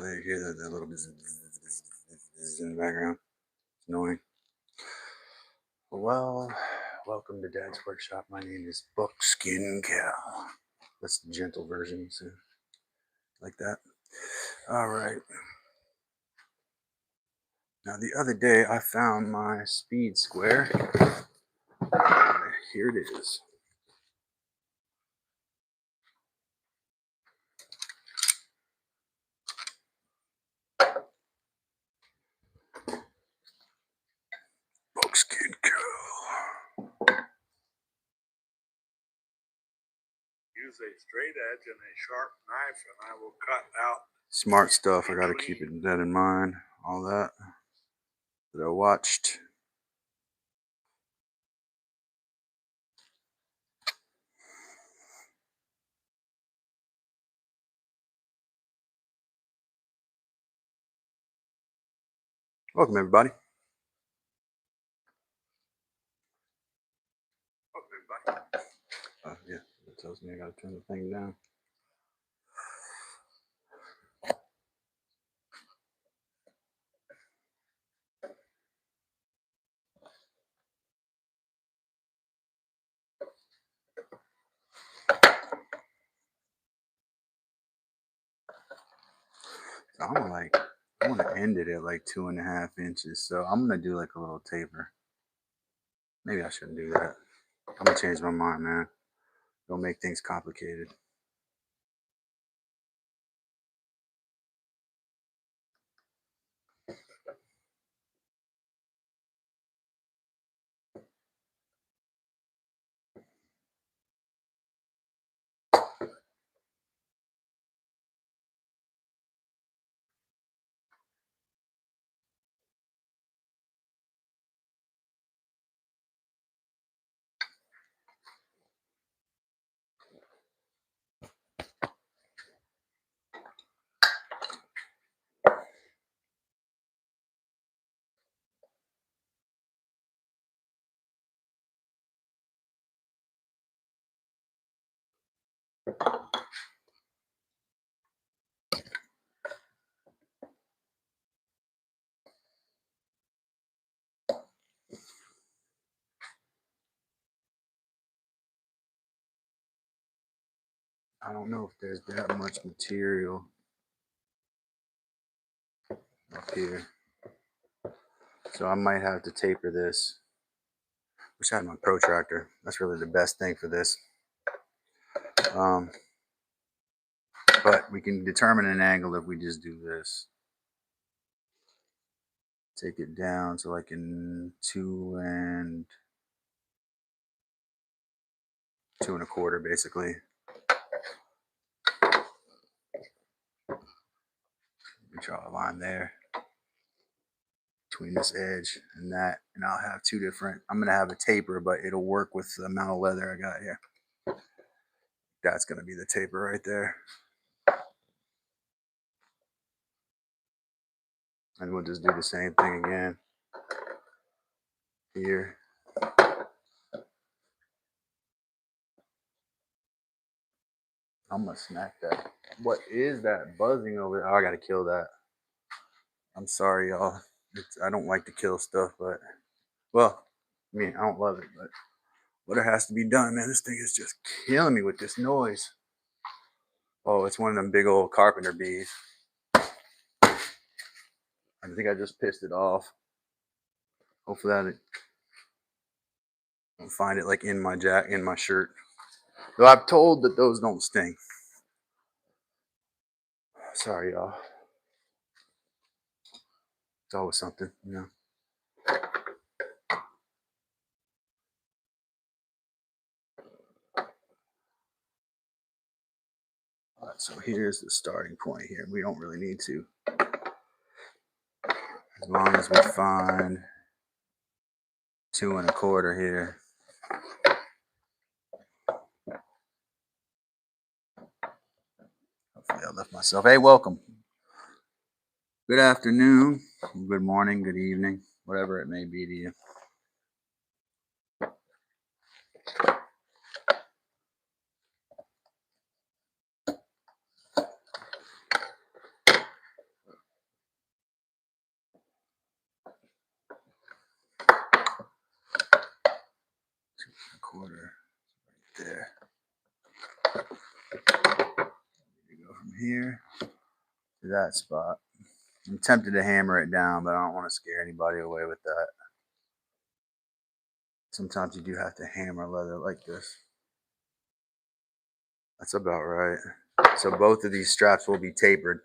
they hear that little bit in the background. It's annoying. Well, welcome to Dad's Workshop. My name is Bucksin Cal. That's the gentle version, so like that. All right. Now the other day I found my speed square. Here it is. Bucksin Cal. Use a straight edge and a sharp knife, and I will cut out. Smart stuff. I gotta keep that in mind. All that I watched. Welcome everybody. Yeah, it tells me I gotta turn the thing down. So I want to end it at like 2.5 inches. So I'm gonna do like a little taper. Maybe I shouldn't do that. I'm gonna change my mind, man. Don't make things complicated. I don't know if there's that much material up here. So I might have to taper this. Wish I had my protractor. That's really the best thing for this. But we can determine an angle if we just do this. Take it down to like in 2 1/4 basically. Draw a line there between this edge and that, and I'll have two different. I'm gonna have a taper, but it'll work with the amount of leather I got here. That's gonna be the taper right there, and we'll just do the same thing again here. I'm gonna smack that. What is that buzzing over there? Oh, I gotta kill that. I'm sorry, y'all. I don't like to kill stuff, but well, I mean, I don't love it, but what has to be done, man. This thing is just killing me with this noise. Oh, it's one of them big old carpenter bees. I think I just pissed it off. Hopefully I don't find it like in my shirt. Though I'm told that those don't sting. Sorry, y'all. It's always something, you know. All right, so here's the starting point here. We don't really need to. As long as we find 2 1/4 here. Hopefully I left myself. Hey, welcome. Good afternoon, good morning, good evening, whatever it may be to you. here to that spot. I'm tempted to hammer it down, but I don't want to scare anybody away with that. Sometimes you do have to hammer leather like this. That's about right. So both of these straps will be tapered.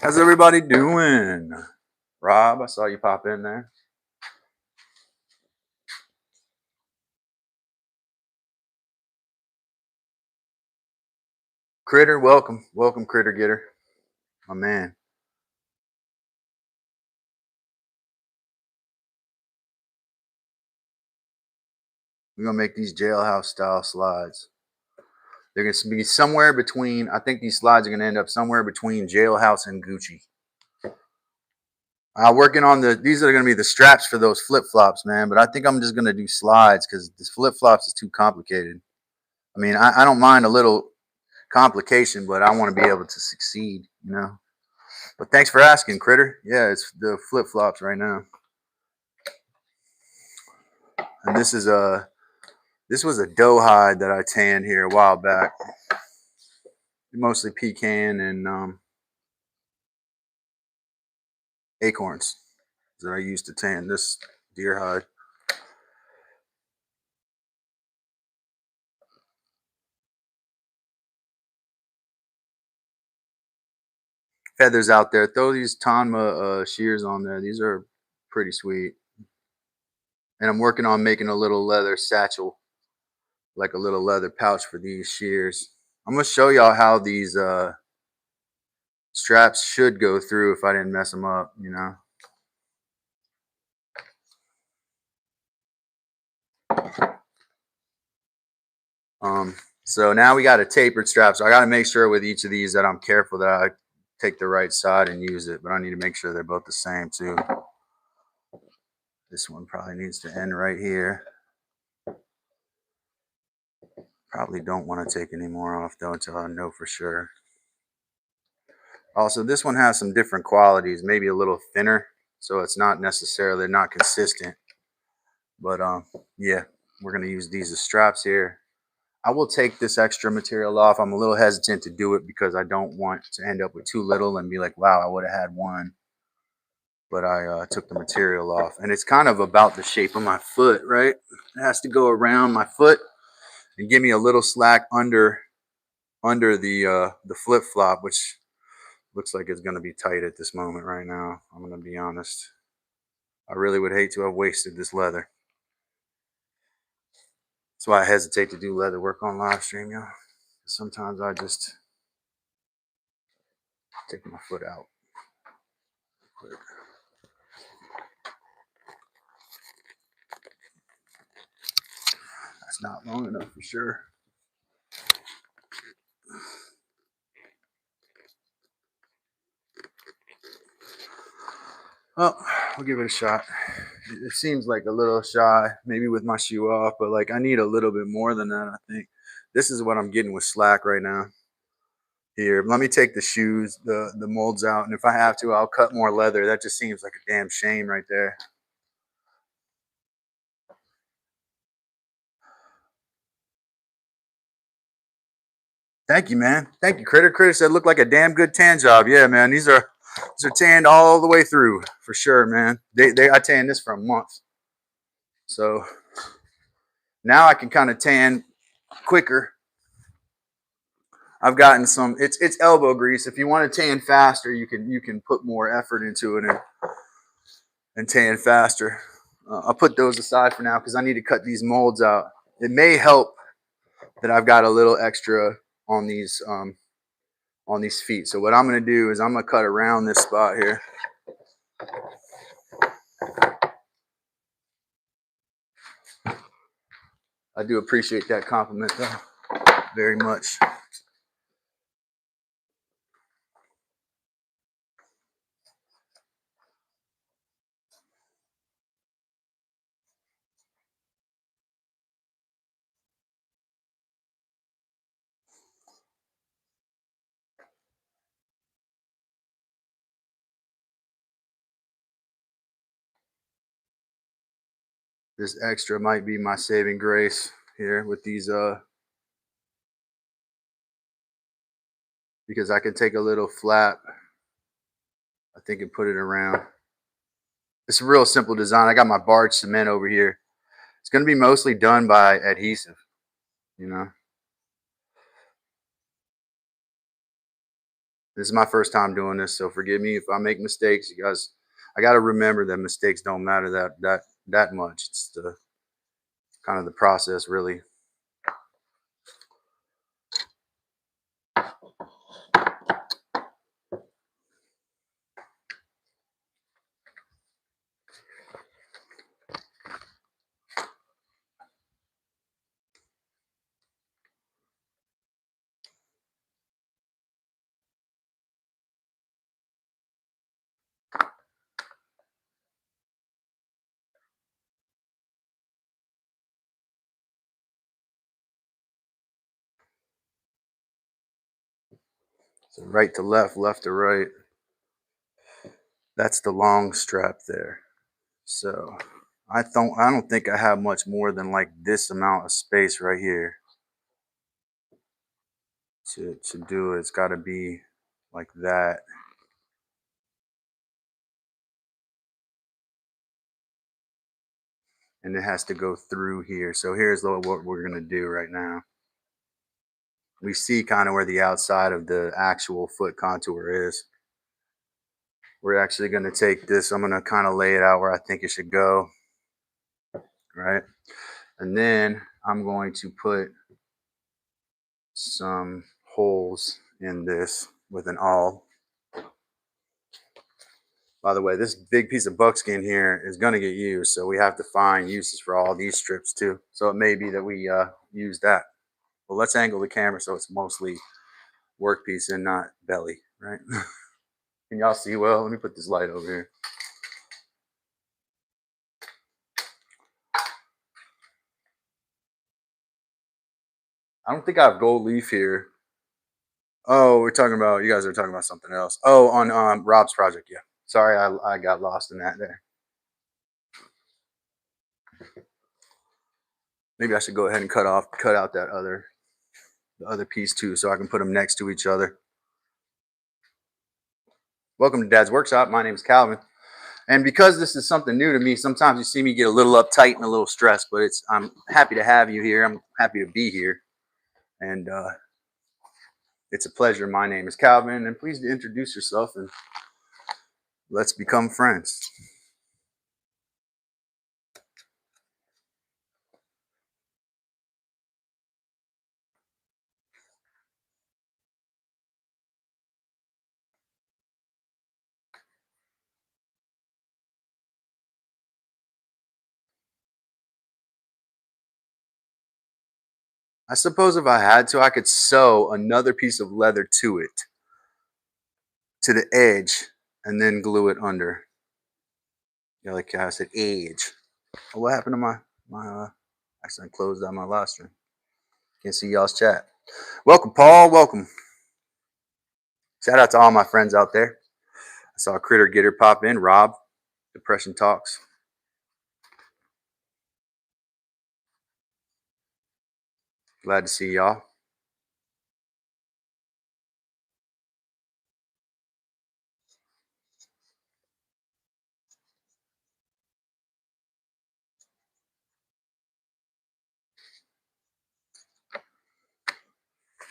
How's everybody doing? Rob, I saw you pop in there. Critter, welcome. Welcome, Critter Getter. My man. We're going to make these jailhouse style slides. They're going to be somewhere between, I think these slides are going to end up somewhere between jailhouse and Gucci. Working on these are going to be the straps for those flip-flops, man. But I think I'm just going to do slides because this flip-flops is too complicated. I mean, I don't mind a little complication, but I want to be able to succeed, you know. But thanks for asking, Critter. Yeah, it's the flip-flops right now. And this was a doe hide that I tanned here a while back. Mostly pecan and acorns that I used to tan this deer hide. Feathers out there. Throw these Tanma shears on there. These are pretty sweet. And I'm working on making a little leather satchel, like a little leather pouch for these shears. I'm going to show y'all how these straps should go through if I didn't mess them up, you know. So now we got a tapered strap. So I got to make sure with each of these that I'm careful that I take the right side and use it, but I need to make sure they're both the same too. This one probably needs to end right here. Probably don't want to take any more off though until I know for sure. Also, this one has some different qualities, maybe a little thinner, so it's not necessarily not consistent. But yeah, we're gonna use these as straps here. I will take this extra material off. I'm a little hesitant to do it because I don't want to end up with too little and be like, wow, I would have had one. But I took the material off. And it's kind of about the shape of my foot, right? It has to go around my foot and give me a little slack under the flip-flop, which looks like it's going to be tight at this moment right now. I'm going to be honest. I really would hate to have wasted this leather. That's why I hesitate to do leather work on live stream, y'all. Sometimes I just take my foot out. That's not long enough for sure. Well, we'll give it a shot. It seems like a little shy, maybe with my shoe off, but like I need a little bit more than that, I think. This is what I'm getting with slack right now. Here, let me take the shoes, the molds out, and if I have to, I'll cut more leather. That just seems like a damn shame right there. Thank you, man. Thank you, Critter. Critter said looked like a damn good tan job. Yeah, man. These are tanned all the way through for sure, man. I tanned this for a month. So now I can kind of tan quicker. I've gotten some. It's elbow grease. If you want to tan faster, you can put more effort into it and tan faster. I'll put those aside for now because I need to cut these molds out. It may help that I've got a little extra on these feet. So what I'm going to do is I'm going to cut around this spot here. I do appreciate that compliment though, very much. This extra might be my saving grace here with these because I can take a little flap, I think, and put it around. It's a real simple design. I got my barge cement over here. It's going to be mostly done by adhesive, you know. This is my first time doing this, so forgive me if I make mistakes. You guys, I got to remember that mistakes don't matter that much. It's the kind of the process, really. So right to left, left to right. That's the long strap there. So I don't think I have much more than like this amount of space right here to do it. It's got to be like that. And it has to go through here. So here's what we're going to do right now. We see kind of where the outside of the actual foot contour is. We're actually going to take this, I'm going to kind of lay it out where I think it should go, right? And then I'm going to put some holes in this with an awl. By the way, this big piece of buckskin here is going to get used, so we have to find uses for all these strips too. So it may be that we use that. Well, let's angle the camera so it's mostly workpiece and not belly, right? Can y'all see well? Let me put this light over here. I don't think I have gold leaf here. Oh, we're talking about, you guys are talking about something else. Oh, on Rob's project, yeah. Sorry, I got lost in that there. Maybe I should go ahead and cut out the other piece too, so I can put them next to each other. Welcome to Dad's Workshop. My name is Calvin. And because this is something new to me, sometimes you see me get a little uptight and a little stressed, but I'm happy to have you here. I'm happy to be here. And it's a pleasure. My name is Calvin, and please introduce yourself and let's become friends. I suppose if I had to, I could sew another piece of leather to it, to the edge, and then glue it under. Yeah, like I said, edge. Oh, what happened to my actually I closed out my live stream. Can't see y'all's chat. Welcome, Paul. Welcome. Shout out to all my friends out there. I saw Critter Getter pop in. Rob, Depression Talks. Glad to see y'all.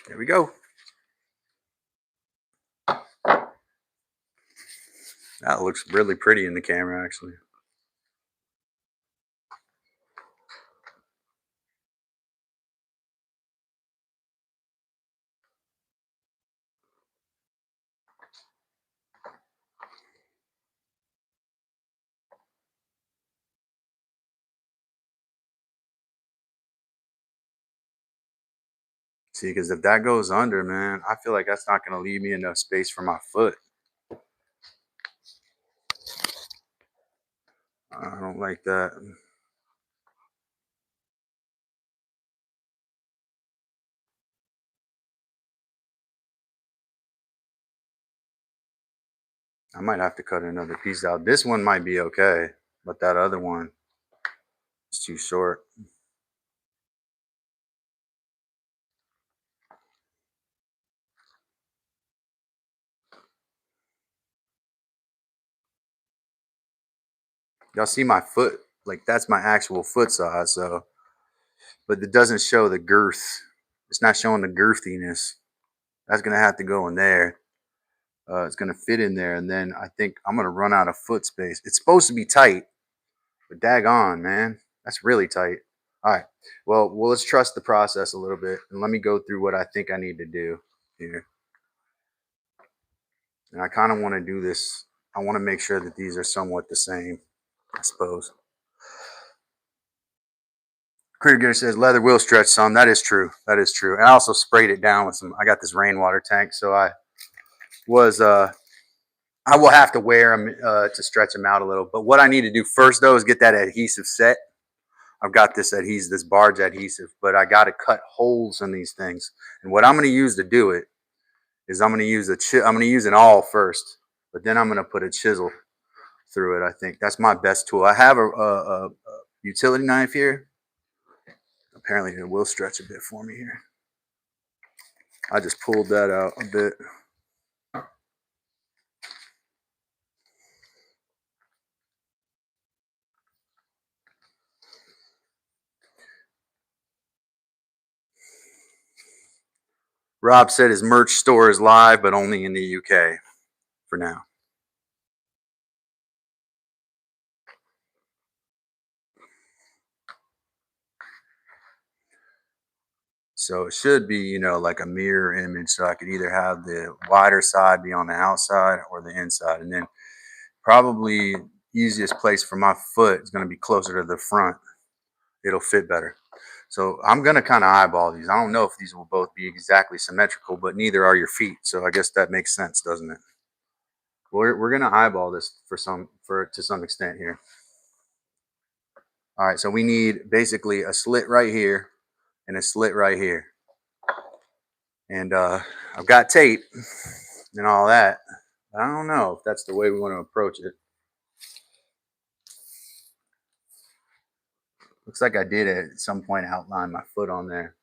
There we go. That looks really pretty in the camera, actually. See, because if that goes under, man, I feel like that's not going to leave me enough space for my foot. I don't like that. I might have to cut another piece out. This one might be okay, but that other one, It's too short. Y'all see my foot? Like that's my actual foot size. So, but it doesn't show the girth. It's not showing the girthiness. That's gonna have to go in there. It's gonna fit in there, and then I think I'm gonna run out of foot space. It's supposed to be tight, but daggone, man, that's really tight. All right. Well, let's trust the process a little bit, and let me go through what I think I need to do here. And I kind of want to do this. I want to make sure that these are somewhat the same, I suppose. Critter Gear says leather will stretch some. That is true. That is true. And I also sprayed it down with some. I got this rainwater tank, so was I will have to wear them to stretch them out a little. But what I need to do first though is get that adhesive set. I've got this adhesive, this barge adhesive, but I got to cut holes in these things. And what I'm going to use to do it is I'm going to use I'm going to use an awl first, but then I'm going to put a chisel through it. I think that's my best tool. I have a utility knife here. Apparently it will stretch a bit for me here. I just pulled that out a bit. Rob said his merch store is live, but only in the UK for now. So it should be, you know, like a mirror image. So I could either have the wider side be on the outside or the inside. And then probably easiest place for my foot is going to be closer to the front. It'll fit better. So I'm going to kind of eyeball these. I don't know if these will both be exactly symmetrical, but neither are your feet. So I guess that makes sense, doesn't it? We're going to eyeball this to some extent here. All right. So we need basically a slit right here and a slit right here. And I've got tape and all that. I don't know if that's the way we want to approach it. Looks like I did at some point outline my foot on there.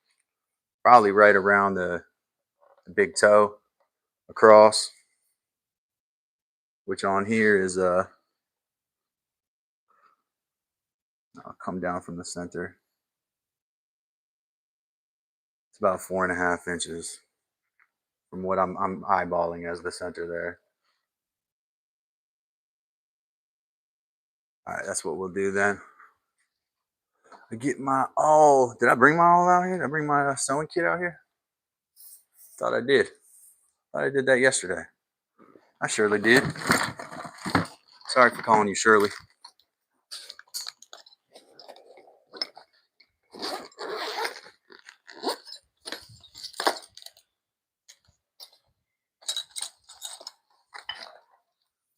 Probably right around the big toe across, which on here is I'll come down from the center. It's about 4.5 inches from what I'm eyeballing as the center there. All right, that's what we'll do then. I get my awl. Did I bring my awl out here? Did I bring my sewing kit out here? Thought I did. Thought I did that yesterday. I surely did. Sorry for calling you Shirley.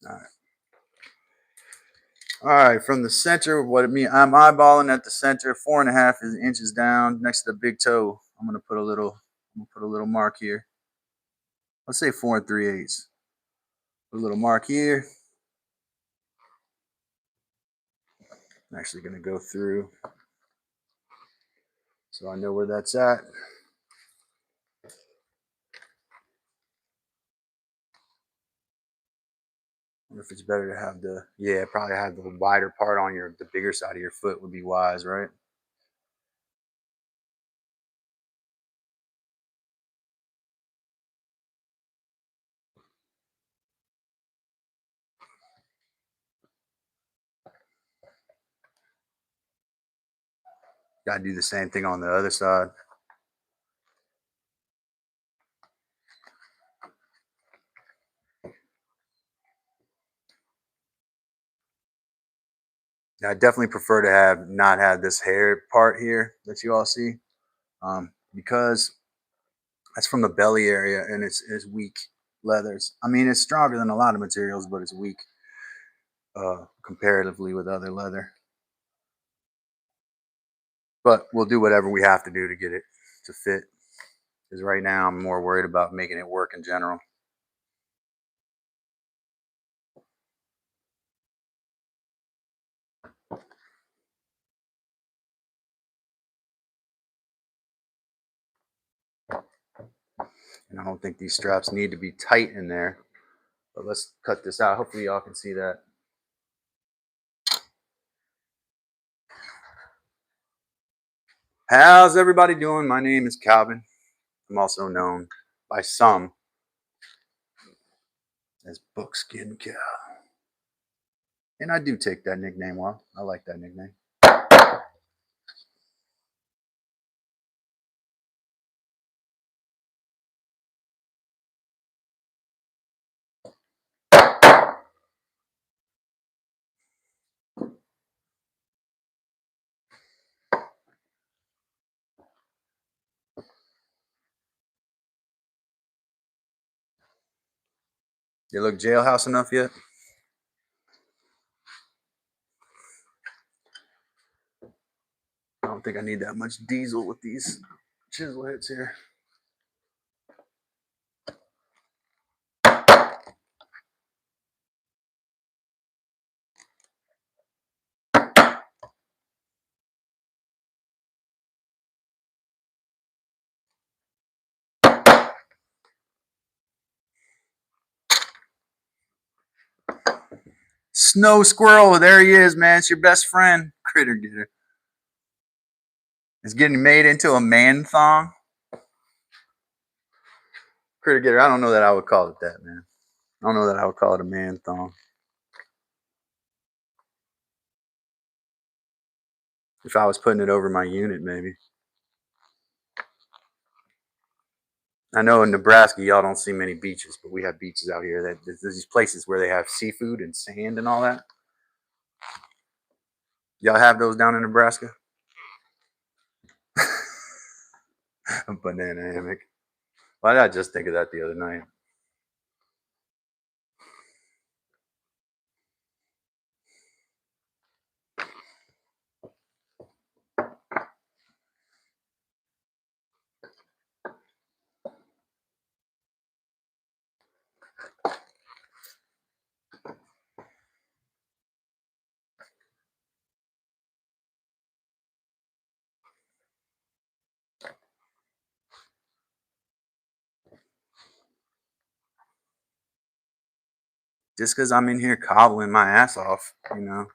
All right. All right, from the center, what it means, I'm eyeballing at the center, 4.5 inches down next to the big toe. I'm gonna put a little mark here. Let's say 4 3/8. Put a little mark here. I'm actually gonna go through so I know where that's at. I wonder if it's better to have probably have the wider part on the bigger side of your foot would be wise, right? Gotta do the same thing on the other side. I definitely prefer to not have this hair part here that you all see, because that's from the belly area and it's weak leathers. I mean, it's stronger than a lot of materials, but it's weak comparatively with other leather. But we'll do whatever we have to do to get it to fit. Because right now I'm more worried about making it work in general. And I don't think these straps need to be tight in there. But let's cut this out. Hopefully y'all can see that. How's everybody doing? My name is Calvin. I'm also known by some as Bucksin Cal. And I do take that nickname well. I like that nickname. You look jailhouse enough yet? I don't think I need that much diesel with these chisel hits here. Snow squirrel, there he is, man. It's your best friend, Critter Getter. It's getting made into a man thong. Critter Getter, I don't know that I would call it that, man. I don't know that I would call it a man thong. If I was putting it over my unit, maybe. I know in Nebraska, y'all don't see many beaches, but we have beaches out here. That there's these places where they have seafood and sand and all that. Y'all have those down in Nebraska? A banana hammock. Why did I just think of that the other night? Just because I'm in here cobbling my ass off, you know.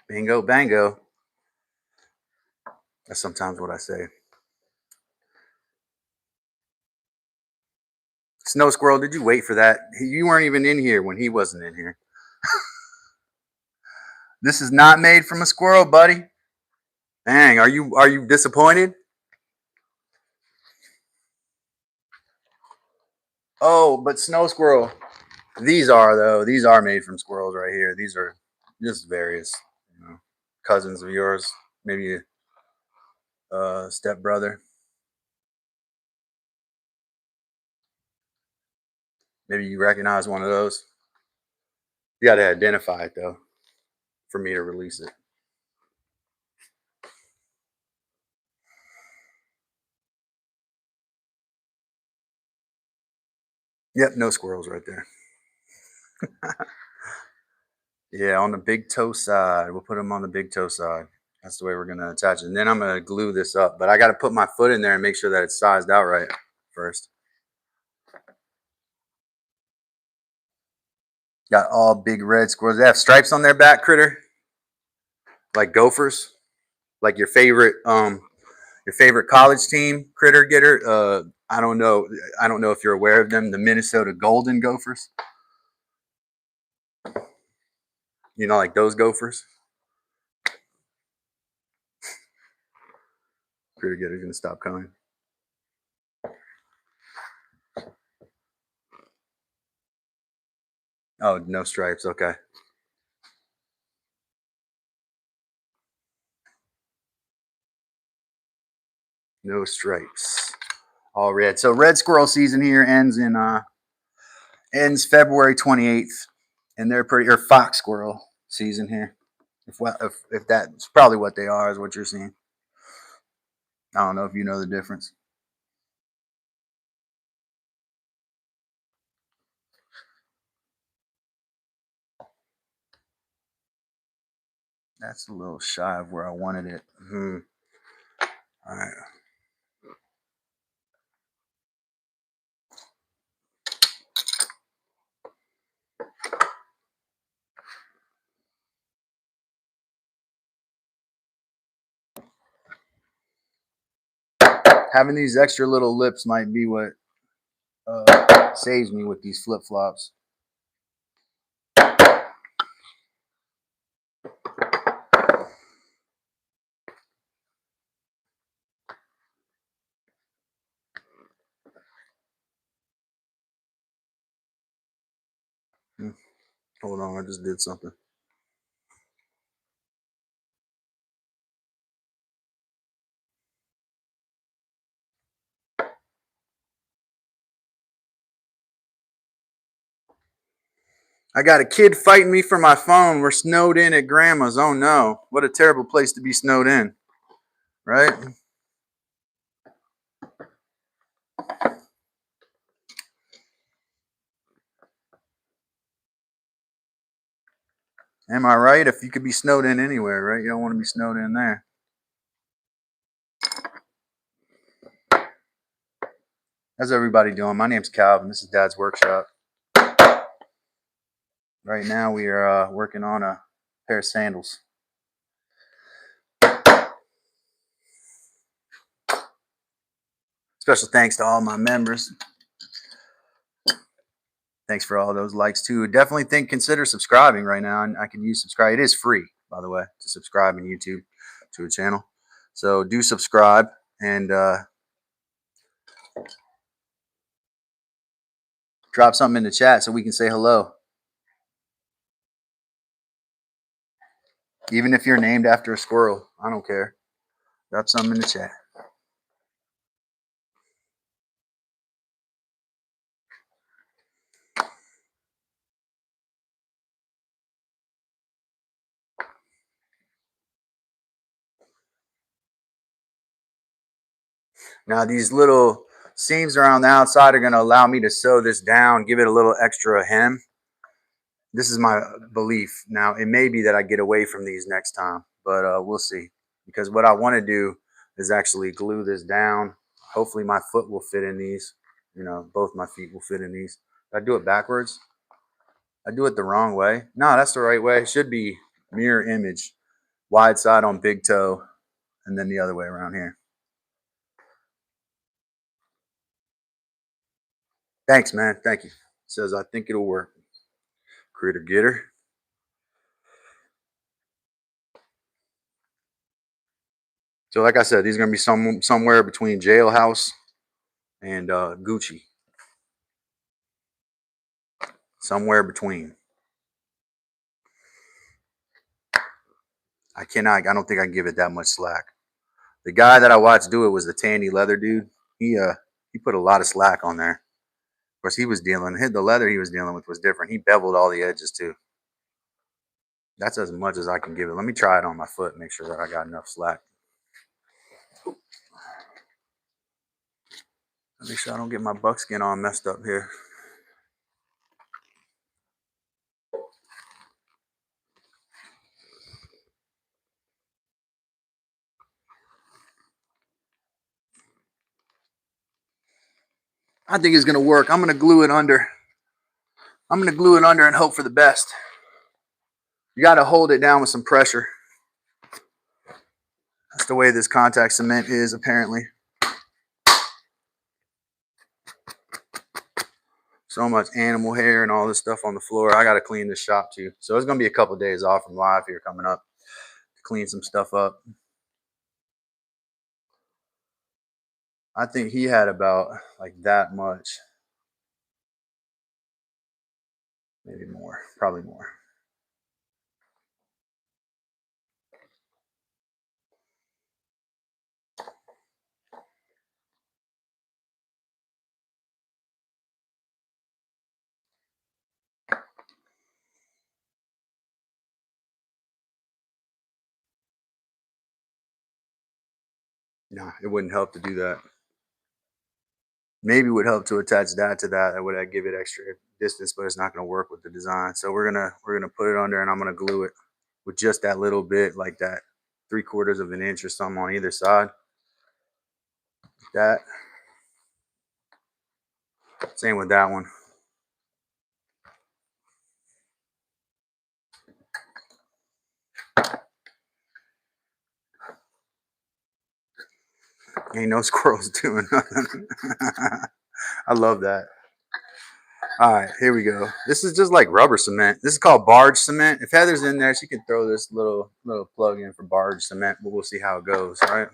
Bingo, bango. That's sometimes what I say. Snow squirrel, did you wait for that? You weren't even in here when he wasn't in here. This is not made from a squirrel, buddy. Dang, are you disappointed? Oh, but snow squirrel. These are made from squirrels right here. These are just various, you know, cousins of yours, maybe a stepbrother. Maybe you recognize one of those. You got to identify it though for me to release it. Yep, no squirrels right there. Yeah, on the big toe side. We'll put them on the big toe side. That's the way we're going to attach it. And then I'm going to glue this up. But I got to put my foot in there and make sure that it's sized out right first. Got all big red squirrels. They have stripes on their back, Critter? Like gophers? Like your favorite college team, Critter Getter? I don't know. I don't know if you're aware of them, the Minnesota Golden Gophers. You know, like those gophers? Critter Getter's going to stop coming. Oh, no stripes. Okay. No stripes. All red. So red squirrel season here ends February 28th, and they're pretty or fox squirrel season here. If that's probably what they are is what you're seeing. I don't know if you know the difference. That's a little shy of where I wanted it. All right. Having these extra little lips might be what saves me with these flip-flops. Hold on, I just did something. I got a kid fighting me for my phone. We're snowed in at grandma's. Oh no. What a terrible place to be snowed in. Right? Am I right? If you could be snowed in anywhere, right? You don't want to be snowed in there. How's everybody doing? My name's Calvin. This is Dad's Workshop. Right now we are working on a pair of sandals. Special thanks to all my members. Thanks for all those likes too. Definitely consider subscribing right now. And I can use subscribe. It is free, by the way, to subscribe on YouTube to a channel. So do subscribe and drop something in the chat so we can say hello. Even if you're named after a squirrel, I don't care. Drop something in the chat. Now these little seams around the outside are going to allow me to sew this down, give it a little extra hem. This is my belief. Now it may be that I get away from these next time, but we'll see. Because what I want to do is actually glue this down. Hopefully my foot will fit in these. You know, both my feet will fit in these. Did I do it backwards? I do it the wrong way. No, that's the right way. It should be mirror image. Wide side on big toe, and then the other way around here. Thanks, man. Thank you. Says, I think it'll work. Critter getter. So like I said, these are going to be somewhere between Jailhouse and Gucci. Somewhere between. I don't think I can give it that much slack. The guy that I watched do it was the Tandy leather dude. He put a lot of slack on there. Of course, the leather he was dealing with was different. He beveled all the edges too. That's as much as I can give it. Let me try it on my foot, make sure that I got enough slack. Make sure I don't get my buckskin all messed up here. I think it's going to work. I'm going to glue it under. I'm going to glue it under and hope for the best. You got to hold it down with some pressure. That's the way this contact cement is, apparently. So much animal hair and all this stuff on the floor. I got to clean this shop too. So it's going to be a couple of days off from live here coming up to clean some stuff up. I think he had about like that much. Maybe more. Probably more. No, it wouldn't help to do that. Maybe it would help to attach that to that. That would give it extra distance, but it's not going to work with the design. So we're gonna put it under, and I'm gonna glue it. with just that little bit, like that 3/4 of an inch or something on either side. That. Same with that one. Ain't no squirrels doing nothing. I love that. All right, here we go. This is just like rubber cement. This is called barge cement. If Heather's in there, she can throw this little plug in for barge cement, but we'll see how it goes. All right.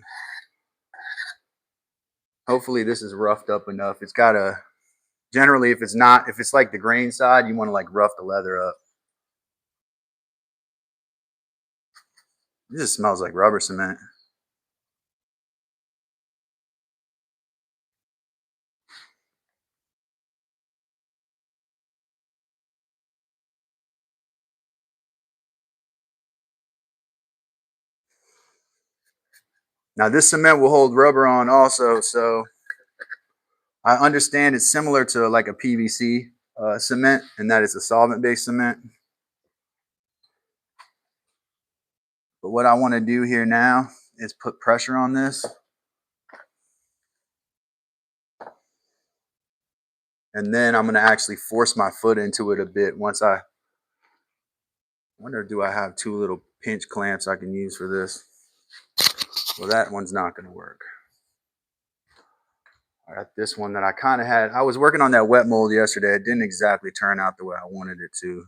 Hopefully this is roughed up enough. It's got a, generally if it's not, if it's like the grain side, you want to like rough the leather up. It just smells like rubber cement. Now this cement will hold rubber on also, so I understand it's similar to like a PVC cement, and that it's a solvent-based cement. But what I want to do here now is put pressure on this. And then I'm going to actually force my foot into it a bit once I wonder, do I have 2 little pinch clamps I can use for this? Well, that one's not going to work. I got this one that I kind of had. I was working on that wet mold yesterday. It didn't exactly turn out the way I wanted it to.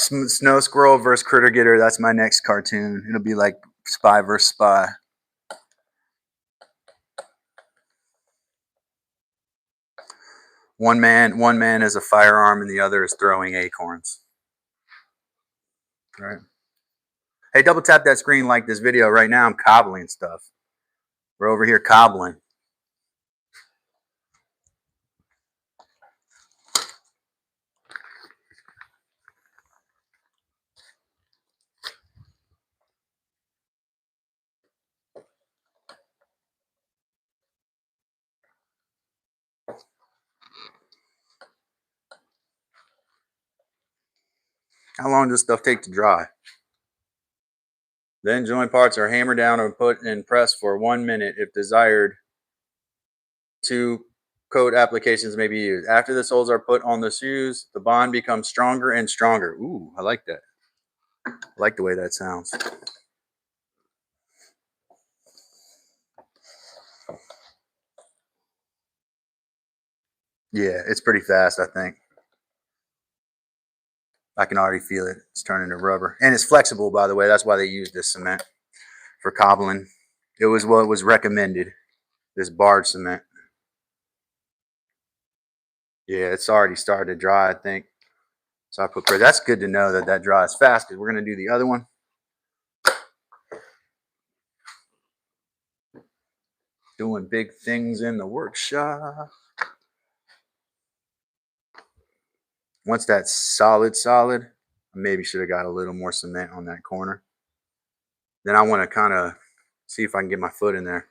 Snow squirrel versus critter getter. That's my next cartoon. It'll be like spy versus spy. One man is a firearm, and the other is throwing acorns. All right. Hey, double tap that screen like this video right now. I'm cobbling stuff. We're over here cobbling. How long does stuff take to dry? Then joint parts are hammered down and put in press for 1 minute if desired. 2 coat applications may be used. After the soles are put on the shoes, the bond becomes stronger and stronger. Ooh, I like that. I like the way that sounds. Yeah, it's pretty fast, I think. I can already feel it. It's turning to rubber. And it's flexible, by the way. That's why they use this cement for cobbling. It was what was recommended, this barge cement. Yeah, it's already started to dry, I think. So I put pressure. That's good to know that that dries fast, because we're going to do the other one. Doing big things in the workshop. Once that's solid, I maybe should have got a little more cement on that corner. Then I want to kind of see if I can get my foot in there.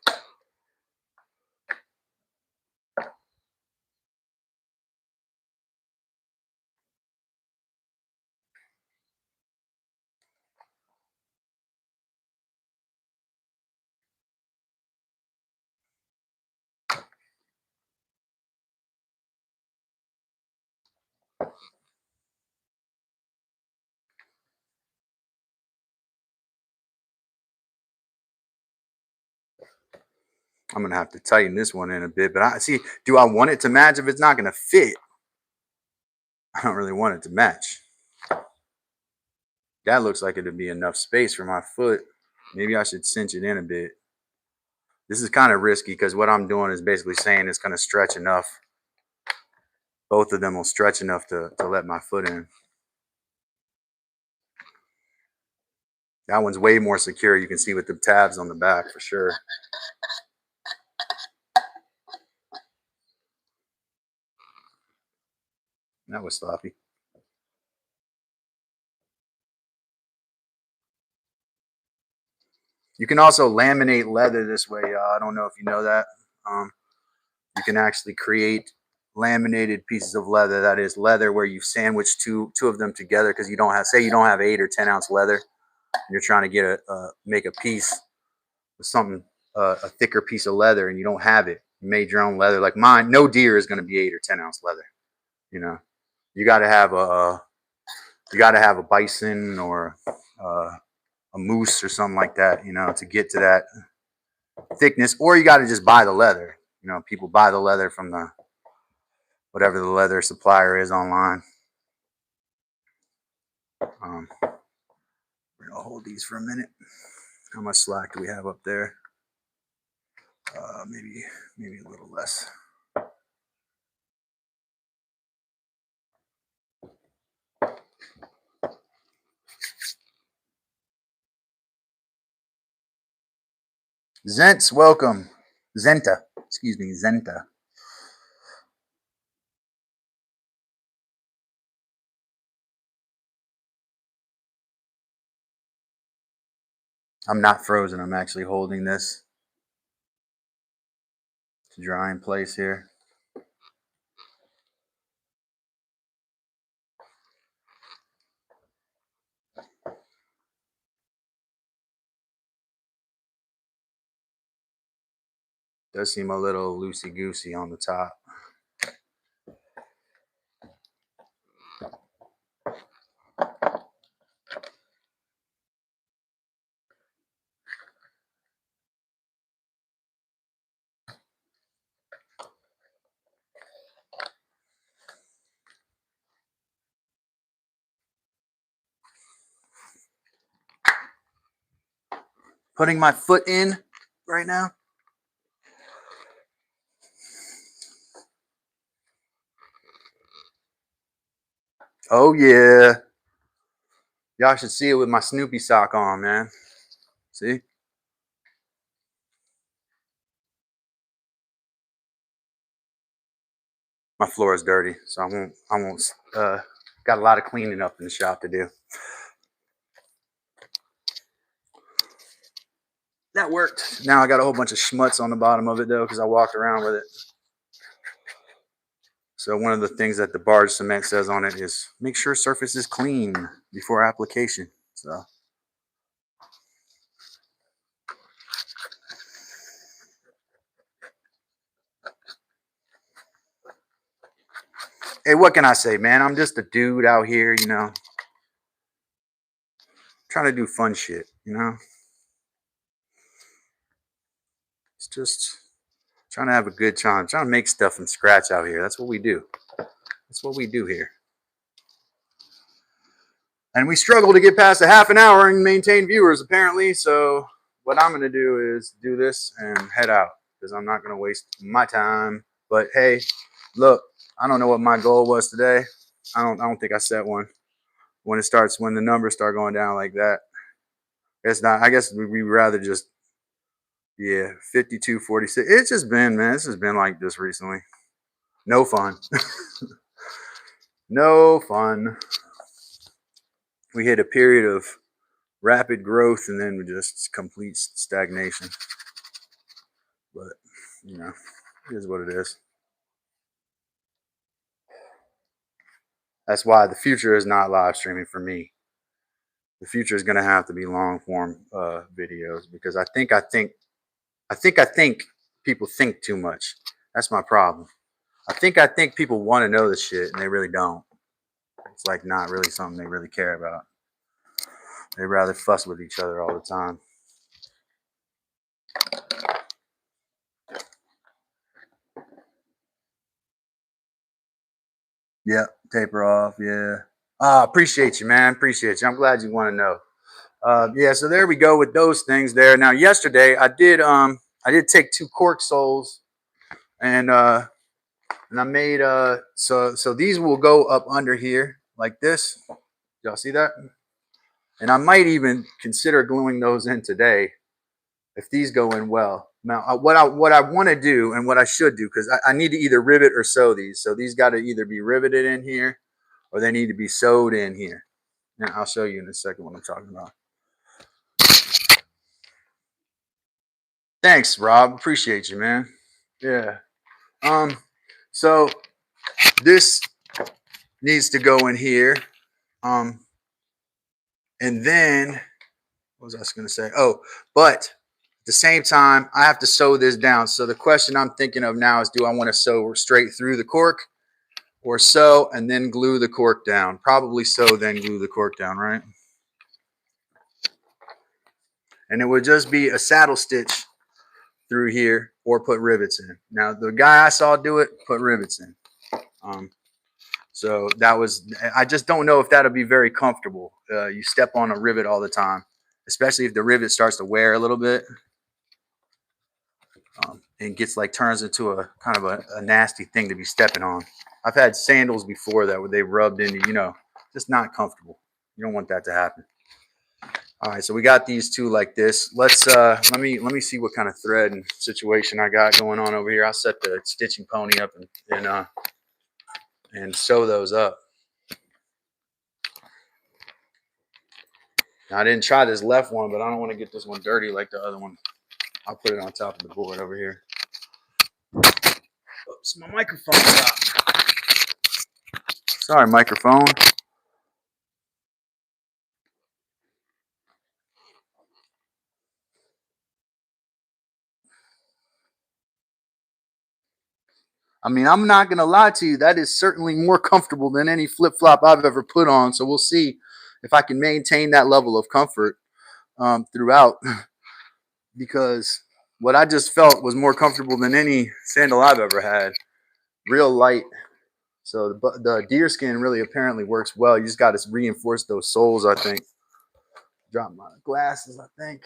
I'm going to have to tighten this one in a bit. But I see, do I want it to match if it's not going to fit? I don't really want it to match. That looks like it'd be enough space for my foot. Maybe I should cinch it in a bit. This is kind of risky because what I'm doing is basically saying it's going to stretch enough. Both of them will stretch enough to let my foot in. That one's way more secure. You can see with the tabs on the back for sure. That was sloppy. You can also laminate leather this way, y'all. I don't know if you know that. You can actually create laminated pieces of leather. That is leather where you sandwich two of them together, because you don't have, say you don't have 8 or 10 ounce leather, and you're trying to get make a piece with something, a thicker piece of leather, and you don't have it. You made your own leather. Like mine, no deer is going to be 8 or 10 ounce leather. You know, you got to have a bison or a moose or something like that, you know, to get to that thickness. Or you got to just buy the leather. You know, people buy the leather from the whatever the leather supplier is online. We're gonna hold these for a minute. How much slack do we have up there? Maybe a little less. Zents, welcome. Zenta, excuse me, Zenta. I'm not frozen. I'm actually holding this to dry in place here. Does seem a little loosey-goosey on the top. Putting my foot in right now. Oh yeah. Y'all should see it with my Snoopy sock on, man. See? My floor is dirty, so I won't got a lot of cleaning up in the shop to do. That worked. Now I got a whole bunch of schmutz on the bottom of it though, because I walked around with it. So one of the things that the barge cement says on it is make sure surface is clean before application. So hey, what can I say, man? I'm just a dude out here, you know, trying to do fun shit, you know. It's just trying to have a good time, trying to make stuff from scratch out here. That's what we do. That's what we do here. And we struggle to get past a half an hour and maintain viewers, apparently. So what I'm going to do is do this and head out, because I'm not going to waste my time. But hey, look, I don't know what my goal was today. I don't think I set one. When the numbers start going down like that, it's not. I guess we rather just, yeah, 52:46. It's just been, man. This has been like this recently. No fun. No fun. We hit a period of rapid growth and then just complete stagnation. But, you know, it is what it is. That's why the future is not live streaming for me. The future is going to have to be long form videos, because I think people think too much. That's my problem. I think people want to know the shit and they really don't. It's like not really something they really care about. They rather fuss with each other all the time. Yeah, taper off. Yeah. Appreciate you, man. Appreciate you. I'm glad you want to know. Yeah, so there we go with those things there. Now, yesterday I did take 2 cork soles and I made so these will go up under here like this. Y'all see that? And I might even consider gluing those in today if these go in well. Now, what I want to do and what I should do, because I need to either rivet or sew these. So these got to either be riveted in here or they need to be sewed in here. Now, I'll show you in a second what I'm talking about. Thanks, Rob. Appreciate you, man. Yeah. So this needs to go in here. And then what was I going to say? Oh, but at the same time, I have to sew this down. So the question I'm thinking of now is, do I want to sew straight through the cork or sew and then glue the cork down? Probably sew, then glue the cork down, right? And it would just be a saddle stitch through here or put rivets in. Now, the guy I saw do it put rivets in. So that was, I just don't know if that'll be very comfortable. You step on a rivet all the time, especially if the rivet starts to wear a little bit. And gets like turns into a kind of a nasty thing to be stepping on. I've had sandals before that where they rubbed into, you know, just not comfortable. You don't want that to happen. All right, so we got these two like this. Let's let me see what kind of thread and situation I got going on over here. I'll set the stitching pony up and sew those up. Now, I didn't try this left one, but I don't want to get this one dirty like the other one. I'll put it on top of the board over here. Oops, my microphone stopped. Sorry, microphone. I mean, I'm not going to lie to you. That is certainly more comfortable than any flip-flop I've ever put on. So we'll see if I can maintain that level of comfort throughout. Because what I just felt was more comfortable than any sandal I've ever had. Real light. So the deer skin really apparently works well. You just got to reinforce those soles, I think. Drop my glasses, I think.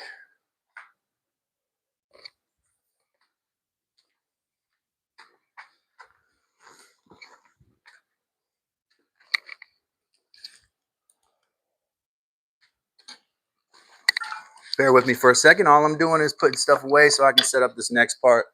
Bear with me for a second. All I'm doing is putting stuff away so I can set up this next part.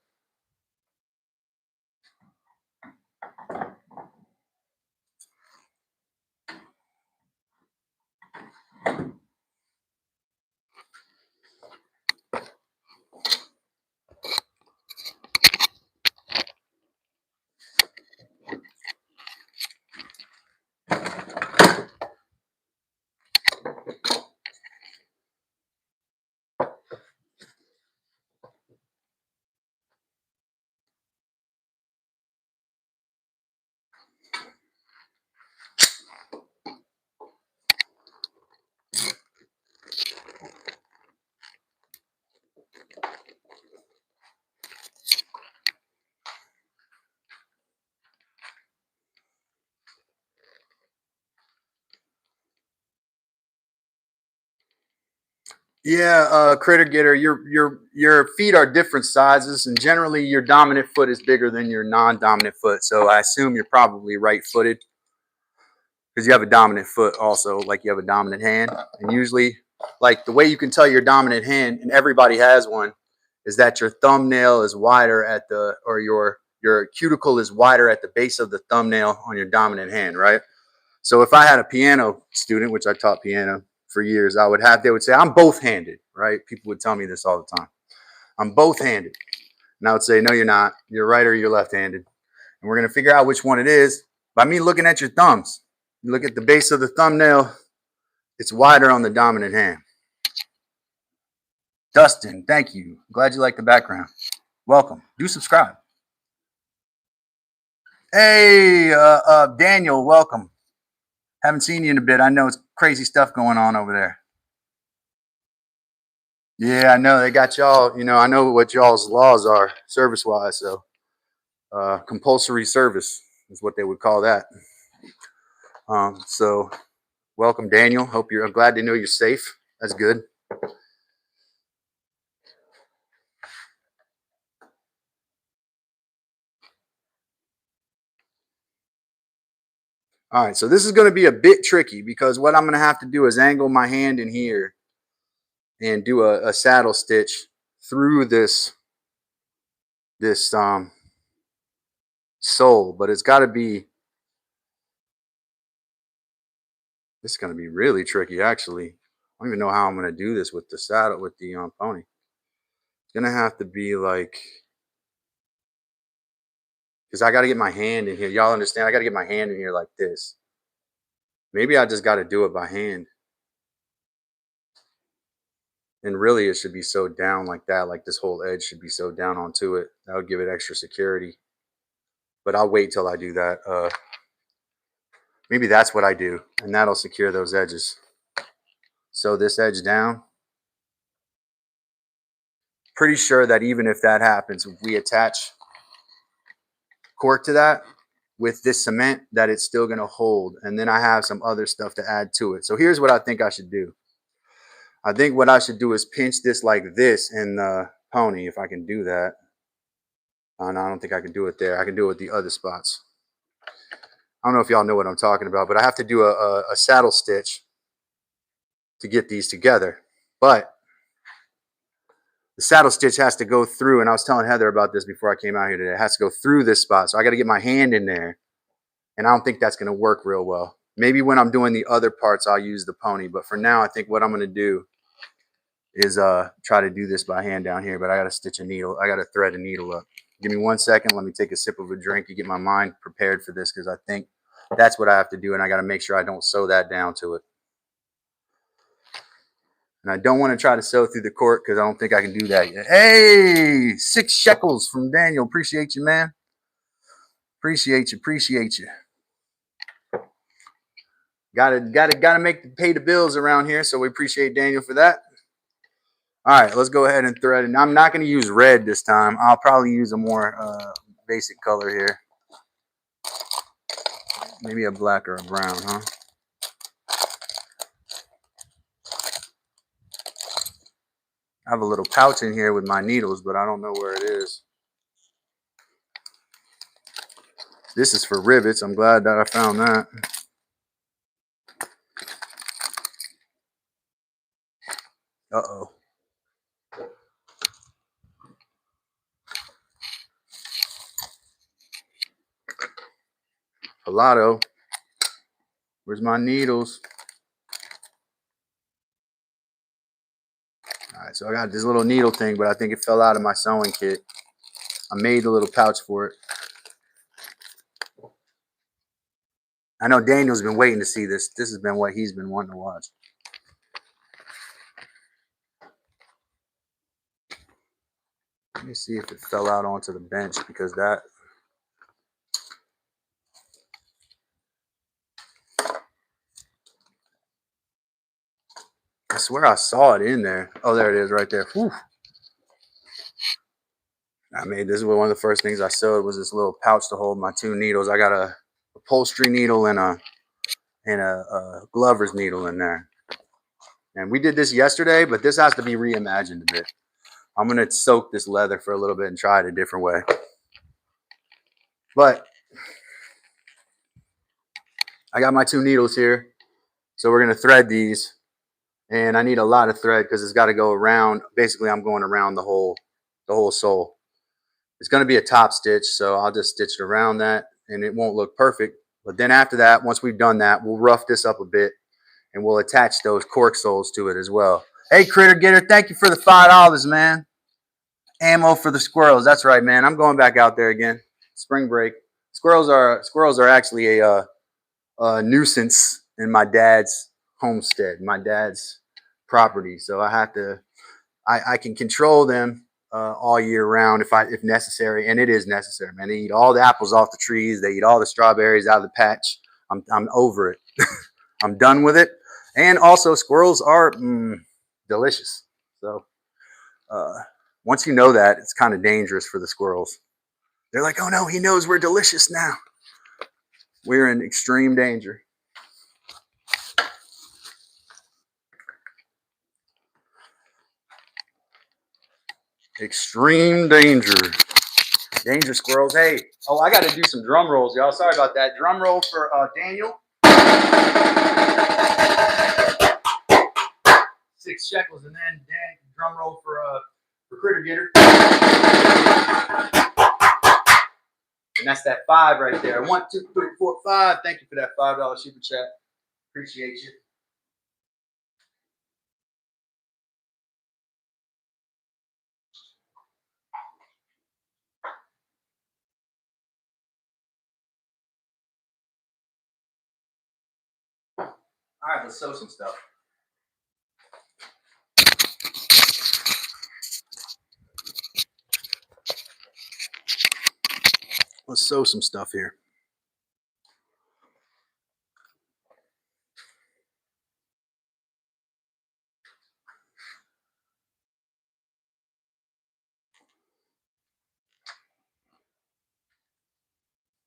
Yeah, critter getter. Your feet are different sizes, and generally your dominant foot is bigger than your non-dominant foot. So I assume you're probably right-footed because you have a dominant foot also, like you have a dominant hand. And usually, like the way you can tell your dominant hand, and everybody has one, is that your thumbnail is wider at the, or your cuticle is wider at the base of the thumbnail on your dominant hand, right? So if I had a piano student, which I taught piano for years, they would say, I'm both-handed, right? People would tell me this all the time. I'm both-handed. And I would say, no, you're not. You're right or you're left-handed. And we're going to figure out which one it is by me looking at your thumbs. You look at the base of the thumbnail, it's wider on the dominant hand. Dustin, thank you. Glad you like the background. Welcome. Do subscribe. Hey, Daniel, welcome. Haven't seen you in a bit. I know it's crazy stuff going on over there. Yeah, I know they got y'all. You know, I know what y'all's laws are service-wise. So, compulsory service is what they would call that. So, welcome, Daniel. I'm glad to know you're safe. That's good. All right, so this is going to be a bit tricky because what I'm going to have to do is angle my hand in here and do a saddle stitch through this sole, but it's got to be, this is going to be really tricky actually. I don't even know how I'm going to do this with the saddle, with the pony. It's going to have to be like, because I got to get my hand in here. Y'all understand? I got to get my hand in here like this. Maybe I just got to do it by hand. And really it should be sewed down like that, like this whole edge should be sewed down onto it. That would give it extra security. But I'll wait till I do that. Maybe that's what I do, and that'll secure those edges. Sew this edge down. Pretty sure that even if that happens, if we attach cork to that with this cement, that it's still going to hold. And then I have some other stuff to add to it. So here's what I think I should do. I think what I should do is pinch this like this in the pony, if I can do that. No, I don't think I can do it there. I can do it with the other spots. I don't know if y'all know what I'm talking about, but I have to do a saddle stitch to get these together. But the saddle stitch has to go through, and I was telling Heather about this before I came out here today. It has to go through this spot. So I got to get my hand in there, and I don't think that's going to work real well. Maybe when I'm doing the other parts, I'll use the pony. But for now, I think what I'm going to do is try to do this by hand down here. But I got to stitch a needle. I got to thread a needle up. Give me 1 second. Let me take a sip of a drink to get my mind prepared for this, because I think that's what I have to do, and I got to make sure I don't sew that down to it. And I don't want to try to sew through the cork because I don't think I can do that yet. Hey, 6 shekels from Daniel. Appreciate you, man. Appreciate you. Appreciate you. Gotta pay the bills around here, so we appreciate Daniel for that. All right, let's go ahead and thread it. I'm not going to use red this time. I'll probably use a more basic color here. Maybe a black or a brown, huh? I have a little pouch in here with my needles, but I don't know where it is. This is for rivets. I'm glad that I found that. Uh-oh. Pilato. Where's my needles? All right, so I got this little needle thing, but I think it fell out of my sewing kit. I made a little pouch for it. I know Daniel's been waiting to see this. This has been what he's been wanting to watch. Let me see if it fell out onto the bench, because that... I swear I saw it in there. Oh, there it is right there. Whew. I made this. One of the first things I sewed was this little pouch to hold my 2 needles. I got a upholstery needle and a glover's needle in there. And we did this yesterday, but this has to be reimagined a bit. I'm going to soak this leather for a little bit and try it a different way. But I got my 2 needles here. So we're going to thread these. And I need a lot of thread because it's got to go around. Basically, I'm going around the whole sole. It's going to be a top stitch, so I'll just stitch it around that, and it won't look perfect. But then after that, once we've done that, we'll rough this up a bit, and we'll attach those cork soles to it as well. Hey, Critter Getter, thank you for the $5, man. Ammo for the squirrels. That's right, man. I'm going back out there again. Spring break. Squirrels are actually a nuisance in my dad's homestead, my dad's property. So I can control them all year round if necessary, and it is necessary, man. They eat all the apples off the trees. They eat all the strawberries out of the patch. I'm over it. I'm done with it. And also, squirrels are delicious. So once you know that, it's kind of dangerous for the squirrels. They're like, oh no, he knows we're delicious now. We're in extreme danger. Extreme danger. Danger squirrels. Hey, oh, I got to do some drum rolls, y'all. Sorry about that. Drum roll for Daniel. 6 shekels, and then drum roll for Critter Getter. And that's that 5 right there. 1, 2, 3, 4, 5. Thank you for that $5 super chat. Appreciate you. All right, let's sew some stuff. Let's sew some stuff here.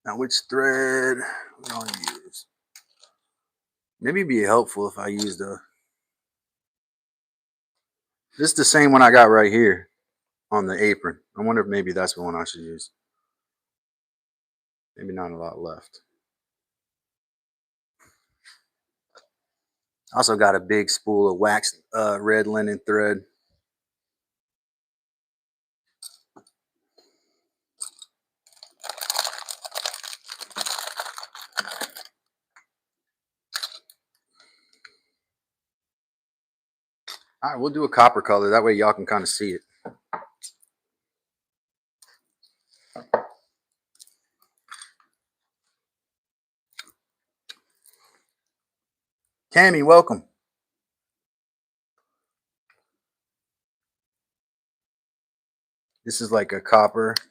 Now, which thread we going to use? Maybe it'd be helpful if I used a. This is the same one I got right here on the apron. I wonder if maybe that's the one I should use. Maybe not a lot left. Also got a big spool of waxed red linen thread. All right, we'll do a copper color. That way y'all can kind of see it. Tammy, welcome. This is like a copper. I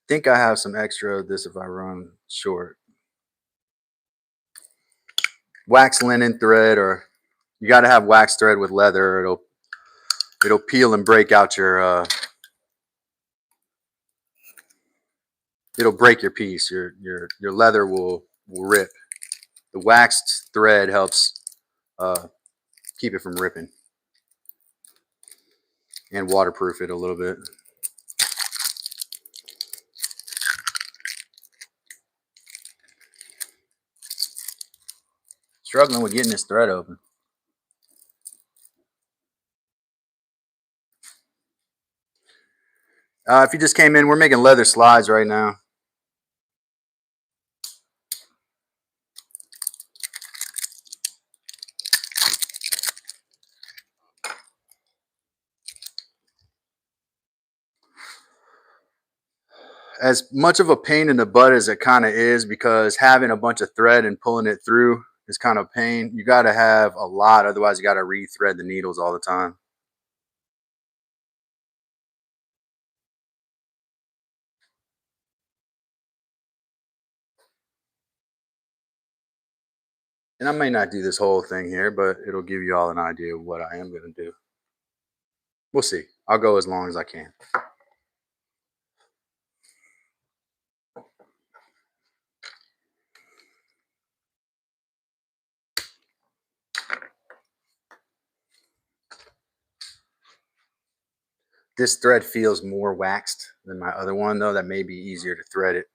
think I have some extra of this if I run short. Wax linen thread, or you got to have wax thread with leather. It'll peel and break out your. It'll break your piece. Your leather will rip. The waxed thread helps keep it from ripping and waterproof it a little bit. Struggling with getting this thread open. If you just came in, we're making leather slides right now. As much of a pain in the butt as it kind of is, because having a bunch of thread and pulling it through is kind of pain. You got to have a lot, otherwise you got to rethread the needles all the time. And I may not do this whole thing here, but it'll give you all an idea of what I am going to do. We'll see. I'll go as long as I can. This thread feels more waxed than my other one, though. That may be easier to thread it.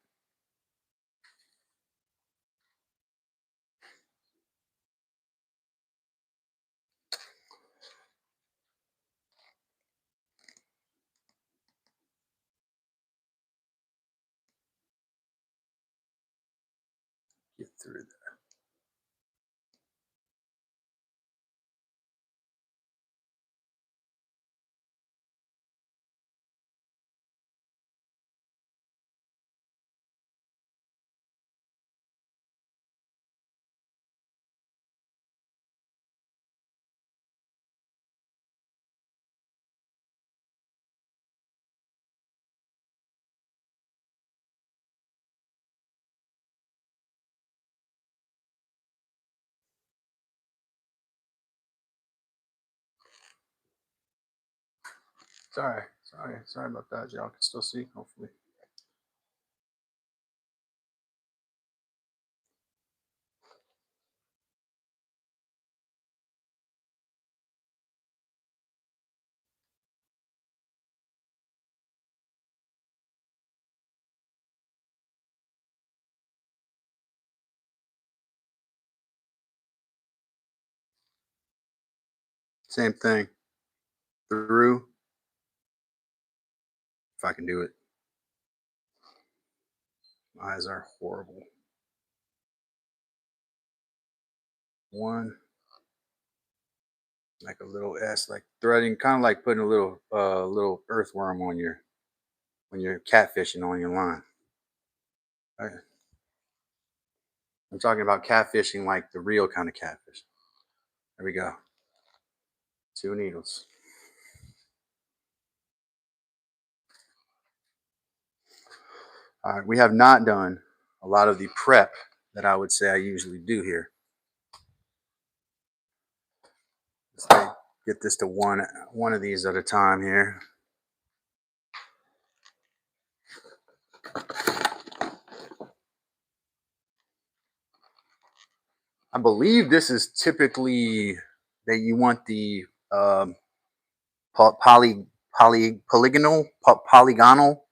Get through that. Sorry about that. Y'all can still see, hopefully. Same thing. Through, if I can do it. My eyes are horrible. One, like a little S, like threading, kind of like putting a little earthworm on your when you're catfishing on your line. Right. I'm talking about catfishing like the real kind of catfish. There we go. 2 needles. All right, we have not done a lot of the prep that I would say I usually do here. Let's get this to one of these at a time here. I believe this is typically that you want the polygonal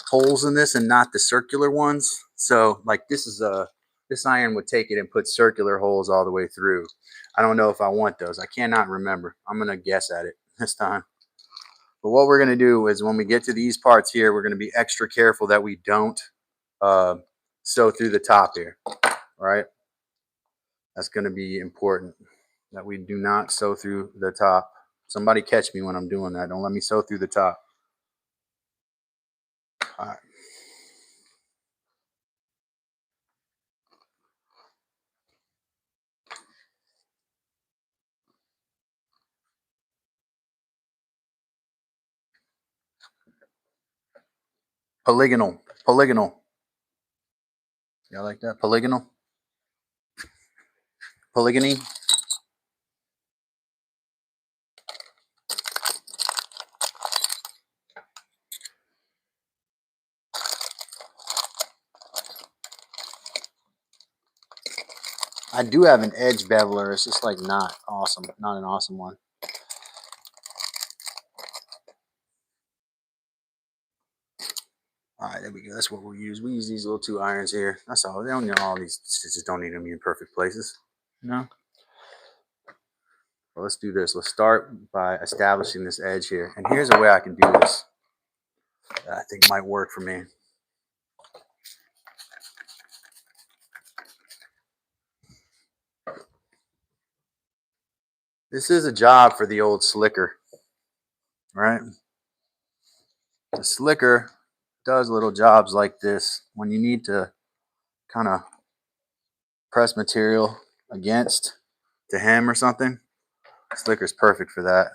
holes in this and not the circular ones. So like this iron would take it and put circular holes all the way through. I don't know if I want those. I cannot remember. I'm gonna guess at it this time. But what we're gonna do is when we get to these parts here, we're gonna be extra careful that we don't sew through the top here. All right, that's gonna be important that we do not sew through the top. Somebody catch me when I'm doing that. Don't let me sew through the top. All right. Polygonal. Polygonal. Y'all like that? Polygonal? Polygony? I do have an edge beveler. It's just like not awesome. Not an awesome one. All right, there we go. That's what we'll use. We use these little 2 irons here. That's all. They don't need all these stitches. Don't need them in perfect places. No. Well, let's do this. Let's start by establishing this edge here. And here's a way I can do this that I think might work for me. This is a job for the old slicker, right? The slicker does little jobs like this when you need to kind of press material against to hem or something. Slicker's perfect for that.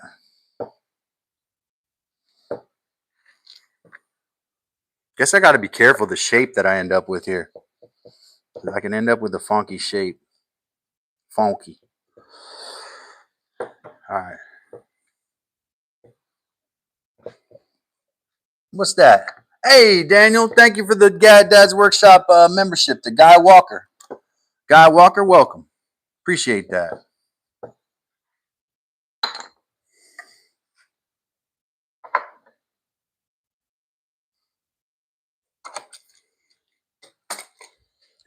Guess I got to be careful the shape that I end up with here. I can end up with a funky shape. Funky. All right. What's that? Hey, Daniel, thank you for the Dad's Workshop membership to Guy Walker. Guy Walker, welcome. Appreciate that.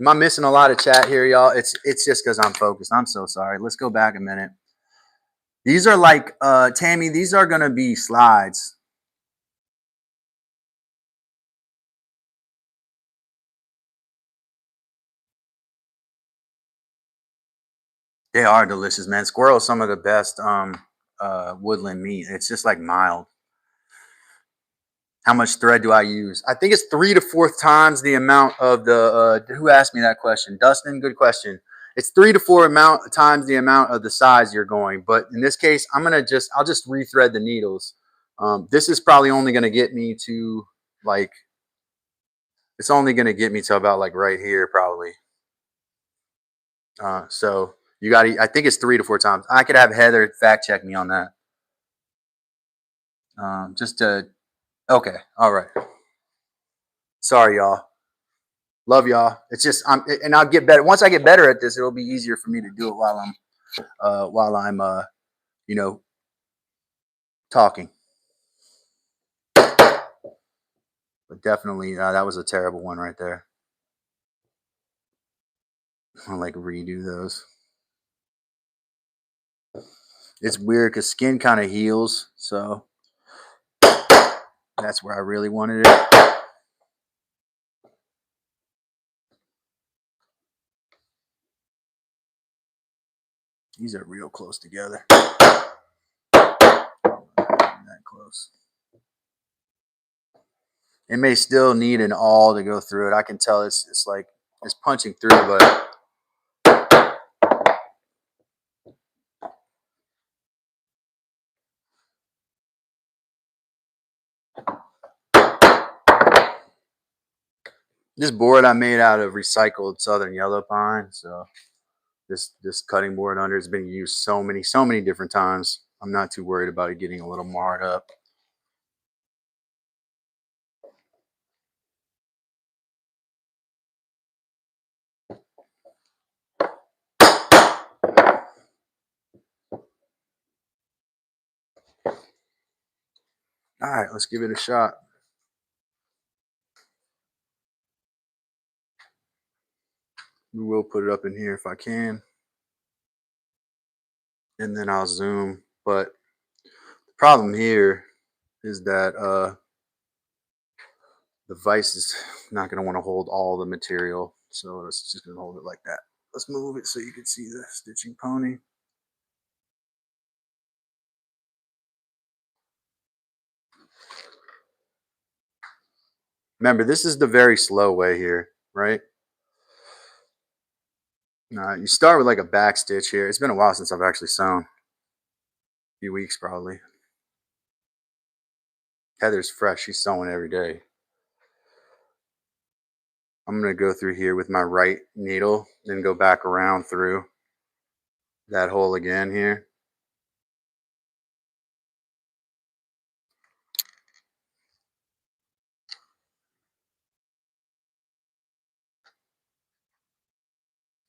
Am I missing a lot of chat here, y'all? It's just because I'm focused. I'm so sorry. Let's go back a minute. These are like, Tammy, these are going to be slides. They are delicious, man. Squirrel is some of the best woodland meat. It's just like mild. How much thread do I use? I think it's 3 to 4 times the amount of the, who asked me that question? Dustin, good question. It's 3 to 4 times the amount of the size you're going. But in this case, I'll just rethread the needles. This is probably only going to get me to like, it's only going to get me to about like right here probably. So you got to, I think it's 3 to 4 times. I could have Heather fact check me on that. Just to, okay. All right. Sorry, y'all. Love y'all. It's just and I'll get better. Once I get better at this, it'll be easier for me to do it while I'm you know, talking. But definitely that was a terrible one right there. I'll like redo those. It's weird because skin kind of heals, so that's where I really wanted it. These are real close together. That close. It may still need an awl to go through it. I can tell it's like it's punching through, but this board I made out of recycled southern yellow pine. So this cutting board under has been used so many different times. I'm not too worried about it getting a little marred up. All right, let's give it a shot. We will put it up in here if I can. And then I'll zoom. But the problem here is that the vise is not going to want to hold all the material. So it's just going to hold it like that. Let's move it so you can see the stitching pony. Remember, this is the very slow way here, right? You start with like a back stitch here. It's been a while since I've actually sewn. A few weeks probably. Heather's fresh. She's sewing every day. I'm going to go through here with my right needle, then go back around through that hole again here.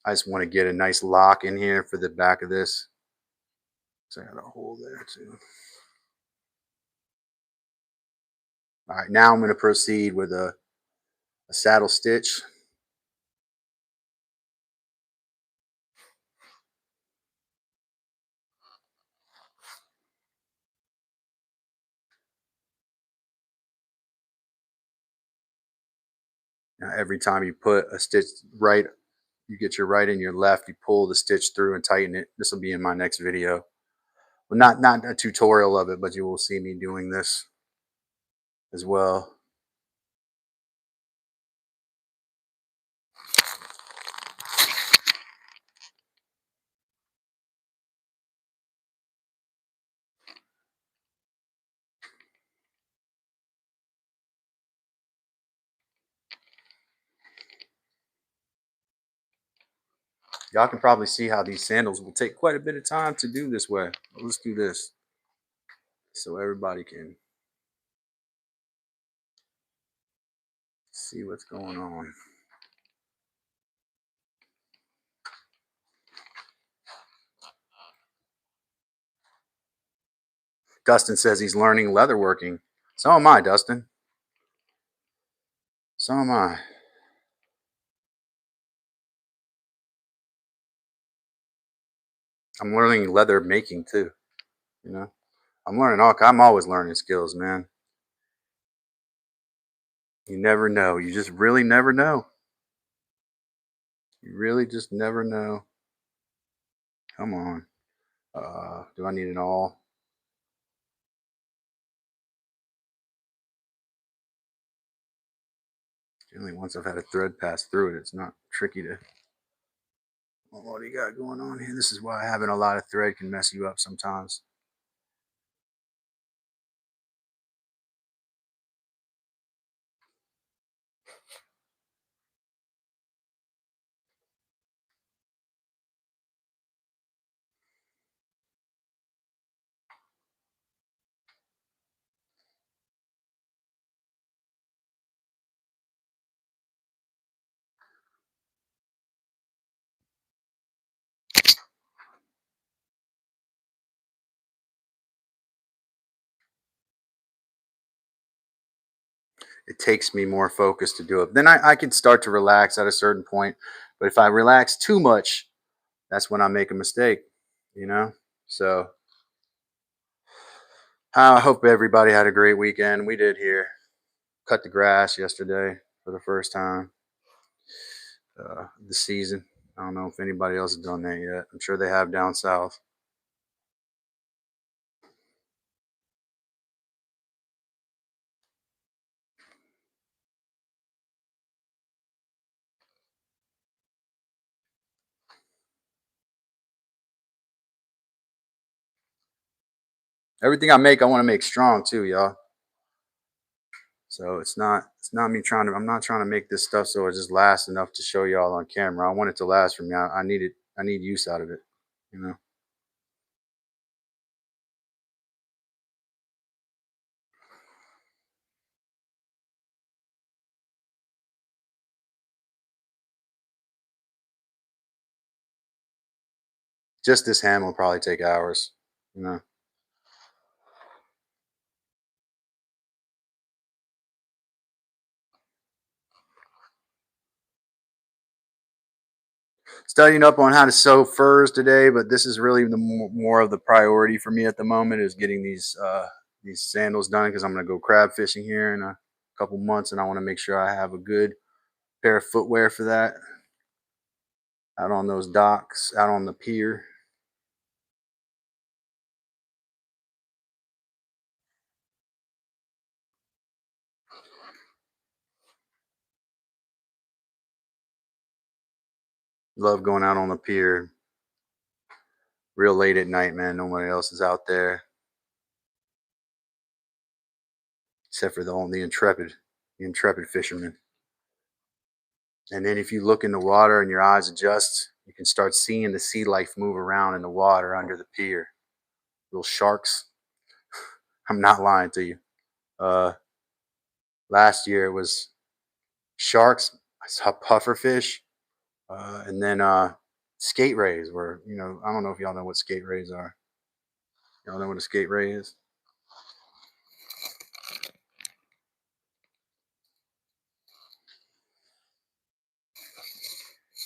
I just want to get a nice lock in here for the back of this. So I got a hole there too. All right, now I'm going to proceed with a saddle stitch. Now, every time you put a stitch right, you get your right and your left, you pull the stitch through and tighten it. This will be in my next video. Well, not a tutorial of it, but you will see me doing this as well. Y'all can probably see how these sandals will take quite a bit of time to do this way. Let's do this so everybody can see what's going on. Dustin says he's learning leatherworking. So am I, Dustin. So am I. I'm learning leather making too. You know, I'm always learning skills, man. You never know. You just really never know. You really just never know. Come on. Do I need an awl? Generally, once I've had a thread pass through it, it's not tricky to. Well, what do you got going on here? This is why having a lot of thread can mess you up sometimes. It takes me more focus to do it. Then I can start to relax at a certain point. But if I relax too much, that's when I make a mistake, you know? So I hope everybody had a great weekend. We did here. Cut the grass yesterday for the first time this season. I don't know if anybody else has done that yet. I'm sure they have down south. Everything I make, I want to make strong too, y'all. So it's not me trying to. I'm not trying to make this stuff so it just lasts enough to show y'all on camera. I want it to last for me. I need it. I need use out of it. You know. Just this ham will probably take hours. You know. Studying up on how to sew furs today, but this is really the more of the priority for me at the moment is getting these sandals done because I'm going to go crab fishing here in a couple months, and I want to make sure I have a good pair of footwear for that out on those docks, out on the pier. Love going out on the pier real late at night, man. Nobody else is out there except for the intrepid fishermen. And then if you look in the water and your eyes adjust, you can start seeing the sea life move around in the water under the pier. Little sharks. I'm not lying to you. Uh, Last year it was sharks. I saw puffer fish, and then skate rays. Were I don't know if y'all know what skate rays are. Y'all know what a skate ray is?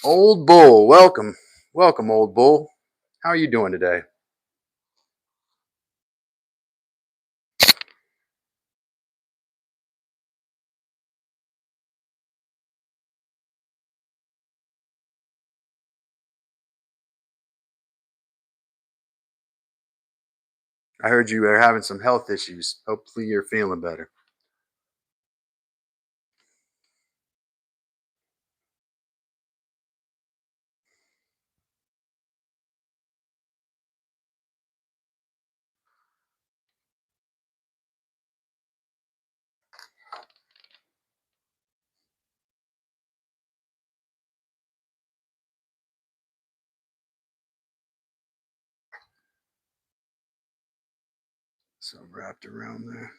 Old Bull, welcome, welcome, Old Bull. How are you doing today? I heard you are having some health issues. Hopefully, you're feeling better. So wrapped around there.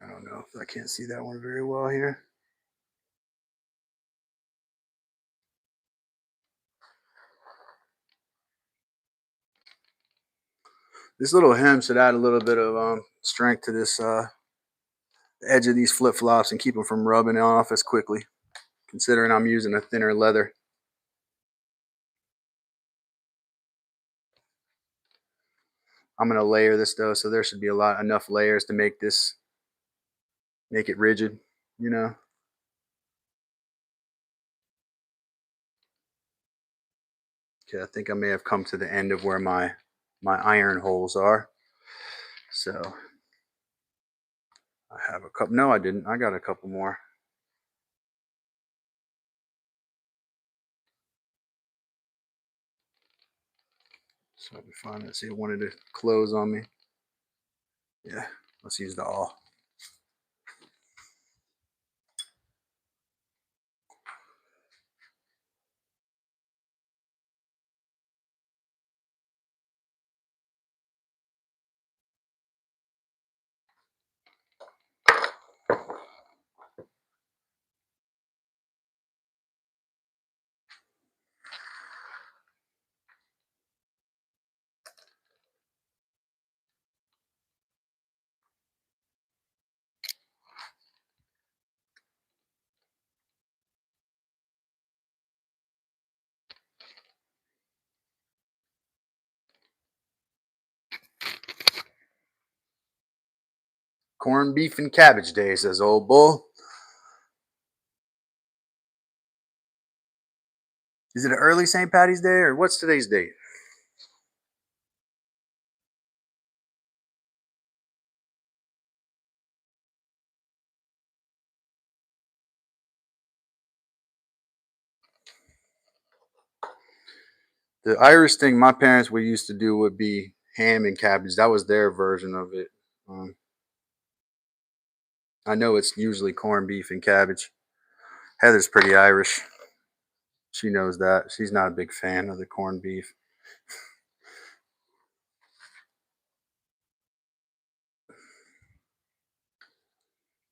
I don't know if I can't see that one very well here. This little hem should add a little bit of strength to this edge of these flip flops and keep them from rubbing off as quickly. Considering I'm using a thinner leather. I'm gonna layer this though, so there should be enough layers to make it rigid. You know. Okay, I think I may have come to the end of where my iron holes are. So I have a couple. No, I didn't. I got a couple more. So if I find it, see, it wanted to close on me. Yeah, let's use the awl. Corned beef and cabbage day, says old bull. Is it an early St. Patty's Day or what's today's date? The Irish thing my parents would used to do would be ham and cabbage. That was their version of it. I know it's usually corned beef and cabbage. Heather's pretty Irish. She knows that. She's not a big fan of the corned beef.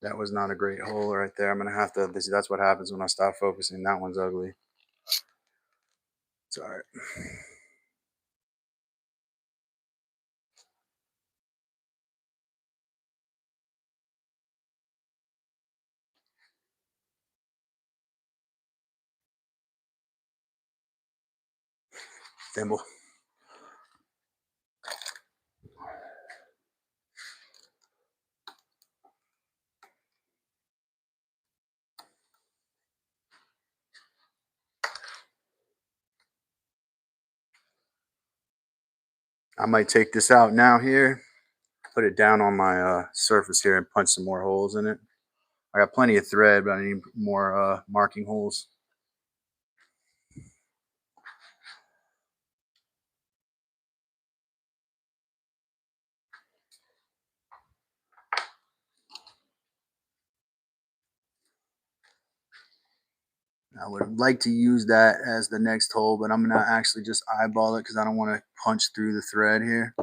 That was not a great hole right there. I'm going to have to. That's what happens when I stop focusing. That one's ugly. It's all right. Thimble. I might take this out now here, put it down on my surface here and punch some more holes in it. I got plenty of thread, but I need more marking holes. I would like to use that as the next hole, but I'm going to actually just eyeball it because I don't want to punch through the thread here.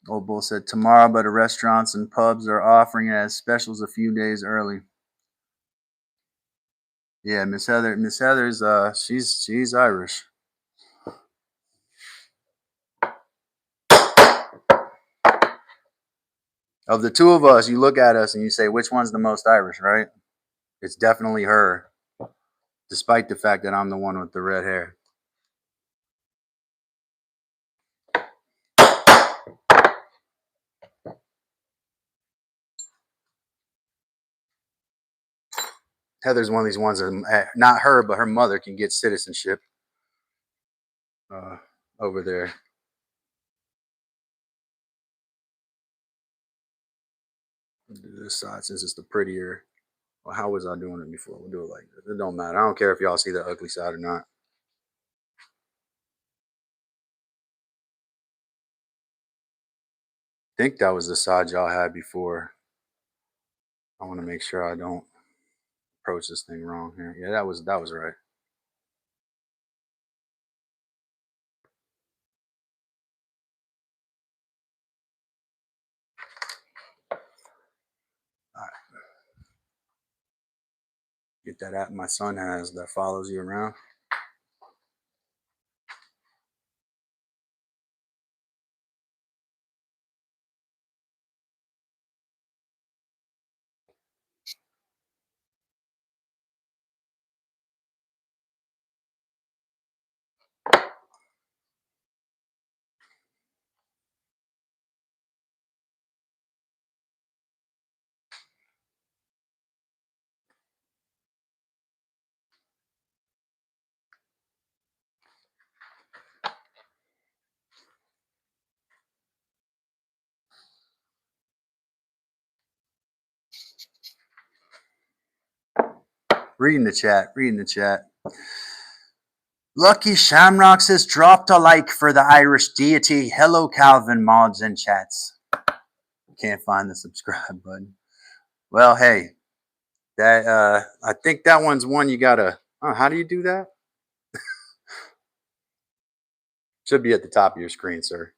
Old Bull said tomorrow, but the restaurants and pubs are offering it as specials a few days early. Yeah, Miss Heather. Miss Heather's she's Irish. Of the two of us, you look at us and you say which one's the most Irish, right? It's definitely her, despite the fact that I'm the one with the red hair. Heather's one of these ones that not her, but her mother can get citizenship over there. We'll do this side since it's the prettier. Well, how was I doing it before? We'll do it like this. It don't matter. I don't care if y'all see the ugly side or not. I think that was the side y'all had before. I want to make sure I don't approach this thing wrong here. Yeah, that was right. All right. Get that app my son has that follows you around. Reading the chat. Reading the chat. Lucky Shamrock says, dropped a like for the Irish deity. Hello, Calvin, mods and chats. Can't find the subscribe button. Well, hey, that I think that one's one you gotta. Oh, how do you do that? Should be at the top of your screen, sir.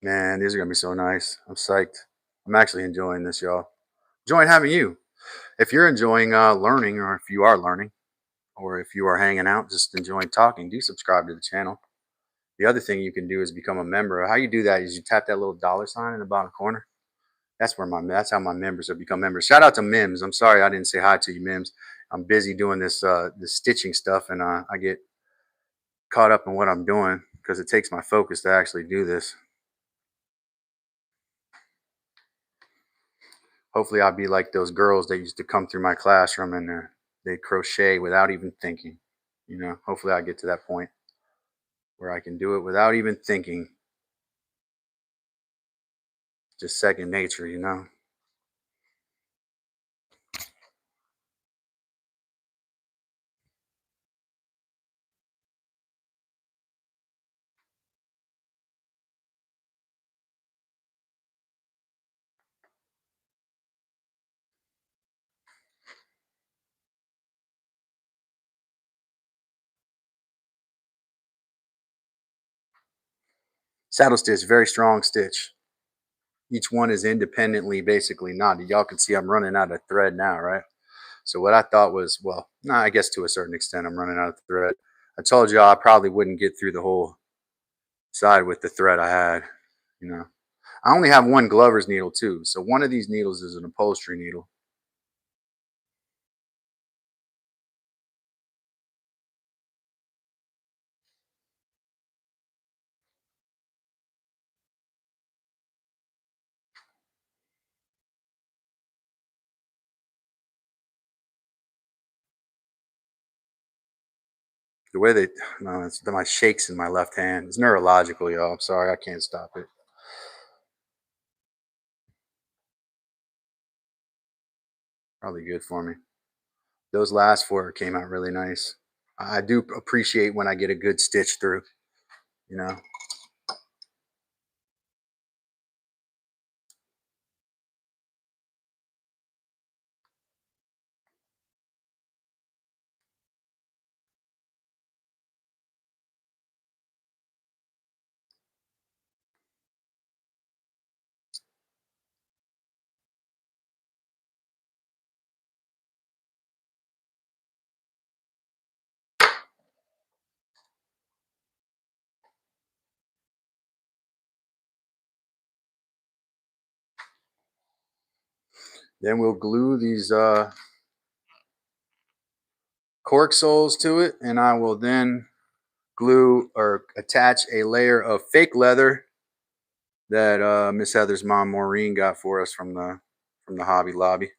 Man, these are gonna be so nice. I'm psyched. I'm actually enjoying this, y'all. Enjoying having you. If you're enjoying learning, or if you are learning, or if you are hanging out, just enjoying talking, do subscribe to the channel. The other thing you can do is become a member. How you do that is you tap that little dollar sign in the bottom corner. That's how my members have become members. Shout out to Mims. I'm sorry I didn't say hi to you, Mims. I'm busy doing this stitching stuff, and I get caught up in what I'm doing because it takes my focus to actually do this. Hopefully, I'll be like those girls that used to come through my classroom and they crochet without even thinking. Hopefully, I get to that point where I can do it without even thinking. Just second nature. Saddle stitch, very strong stitch. Each one is independently basically knotted. Y'all can see I'm running out of thread now, right? So what I thought was, well, no, I guess to a certain extent I'm running out of thread. I told you I probably wouldn't get through the whole side with the thread I had. You know, I only have one Glover's needle too. So one of these needles is an upholstery needle. The way they, no, it's my shakes in my left hand. It's neurological, y'all. I'm sorry, I can't stop it. Probably good for me. Those last four came out really nice. I do appreciate when I get a good stitch through. You know, then we'll glue these cork soles to it, and I will then glue or attach a layer of fake leather that Miss Heather's mom Maureen got for us from the Hobby Lobby.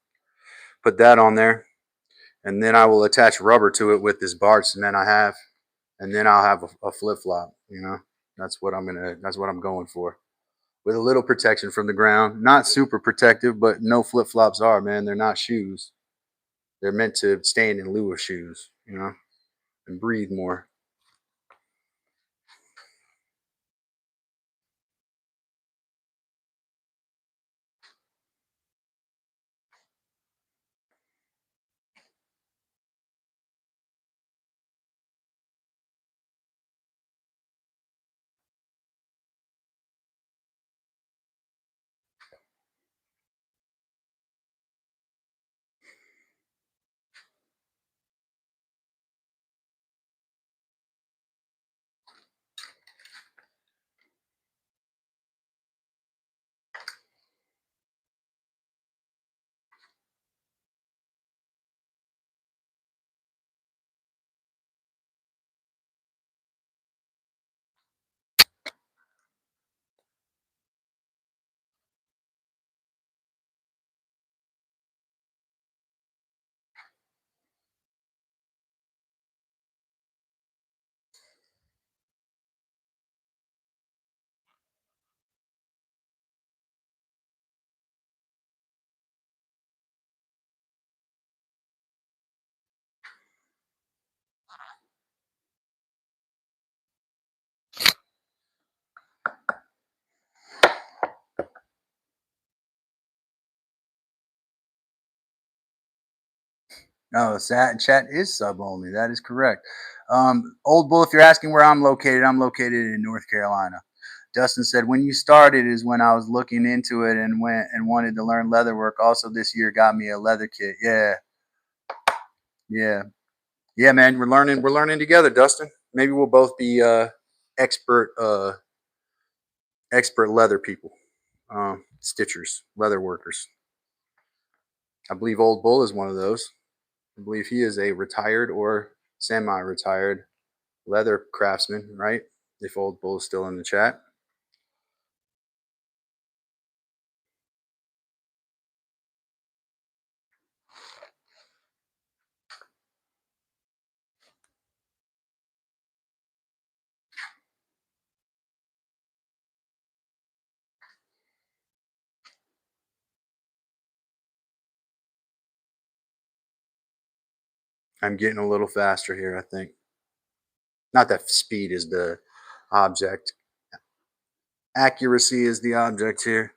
Put that on there, and then I will attach rubber to it with this barge cement I have, and then I'll have a flip flop. That's what I'm going for. With a little protection from the ground, not super protective, but no flip flops are, man. They're not shoes. They're meant to stand in lieu of shoes, and breathe more. No, chat is sub only. That is correct. Old Bull, if you're asking where I'm located in North Carolina. Dustin said, when you started is when I was looking into it and went and wanted to learn leather work. Also, this year got me a leather kit. Yeah, yeah, yeah, man. We're learning together, Dustin. Maybe we'll both be expert expert leather people, stitchers, leather workers. I believe Old Bull is one of those. I believe he is a retired or semi-retired leather craftsman, right? If Old Bull is still in the chat. I'm getting a little faster here, I think. Not that speed is the object. Accuracy is the object here.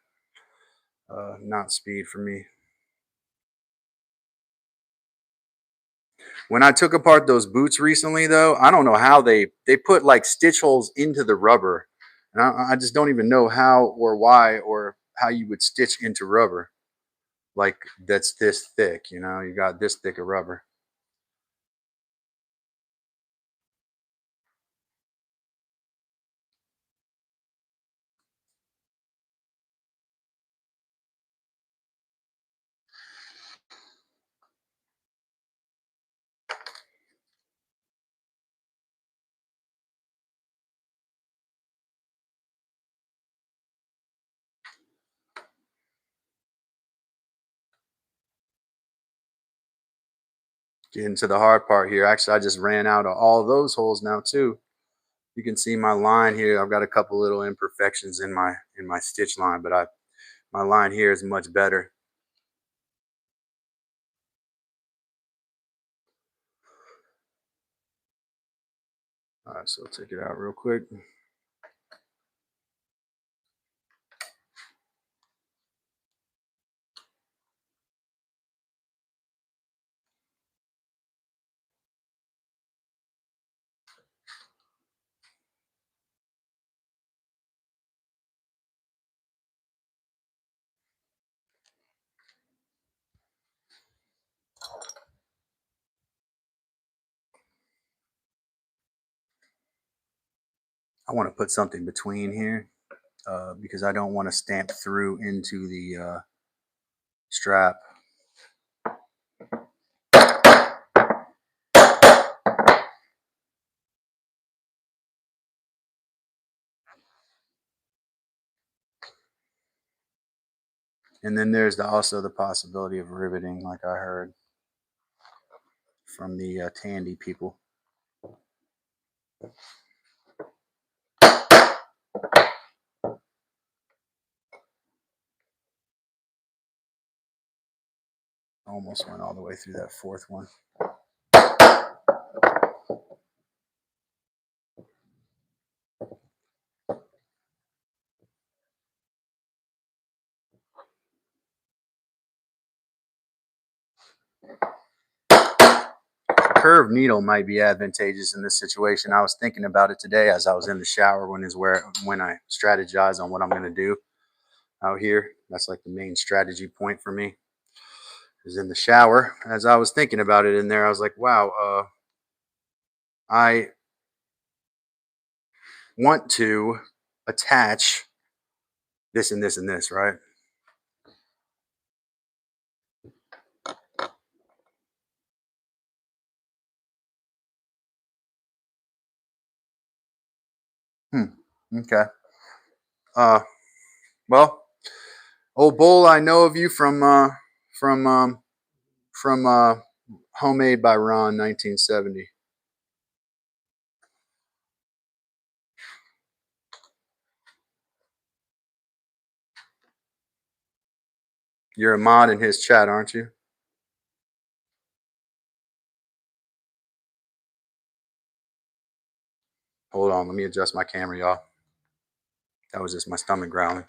Not speed for me. When I took apart those boots recently, though, I don't know how they put like stitch holes into the rubber, and I just don't even know how or why or how you would stitch into rubber like that's this thick. You know, you got this thick of rubber. Getting to the hard part here. Actually, I just ran out of all those holes now too. You can see my line here. I've got a couple little imperfections in my stitch line, but my line here is much better. All right, so take it out real quick. I want to put something between here because I don't want to stamp through into the strap. And then there's also the possibility of riveting, like I heard from the Tandy people. Almost went all the way through that fourth one. Curved needle might be advantageous in this situation. I was thinking about it today as I was in the shower when I strategize on what I'm going to do out here. That's like the main strategy point for me is in the shower. As I was thinking about it in there, I was like, wow, I want to attach this and this and this, right? Okay. Uh, well, old bull, I know of you from from Homemade by Ron, 1970. You're a mod in his chat, aren't you? Hold on, let me adjust my camera, y'all. That was just my stomach growling.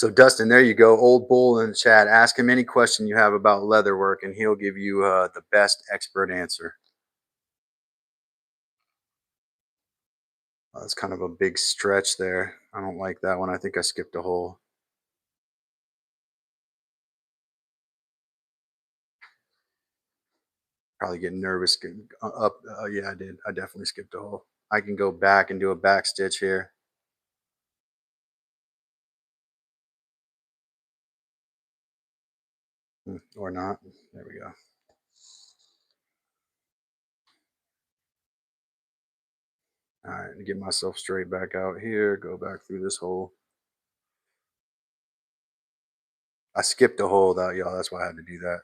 So Dustin, there you go, old bull in the chat. Ask him any question you have about leather work, and he'll give you the best expert answer. That's kind of a big stretch there. I don't like that one. I think I skipped a hole. Probably getting nervous. Getting up. Yeah, I did. I definitely skipped a hole. I can go back and do a back stitch here. Or not. There we go. All right, get myself straight back out here. Go back through this hole. I skipped a hole though, y'all. That's why I had to do that.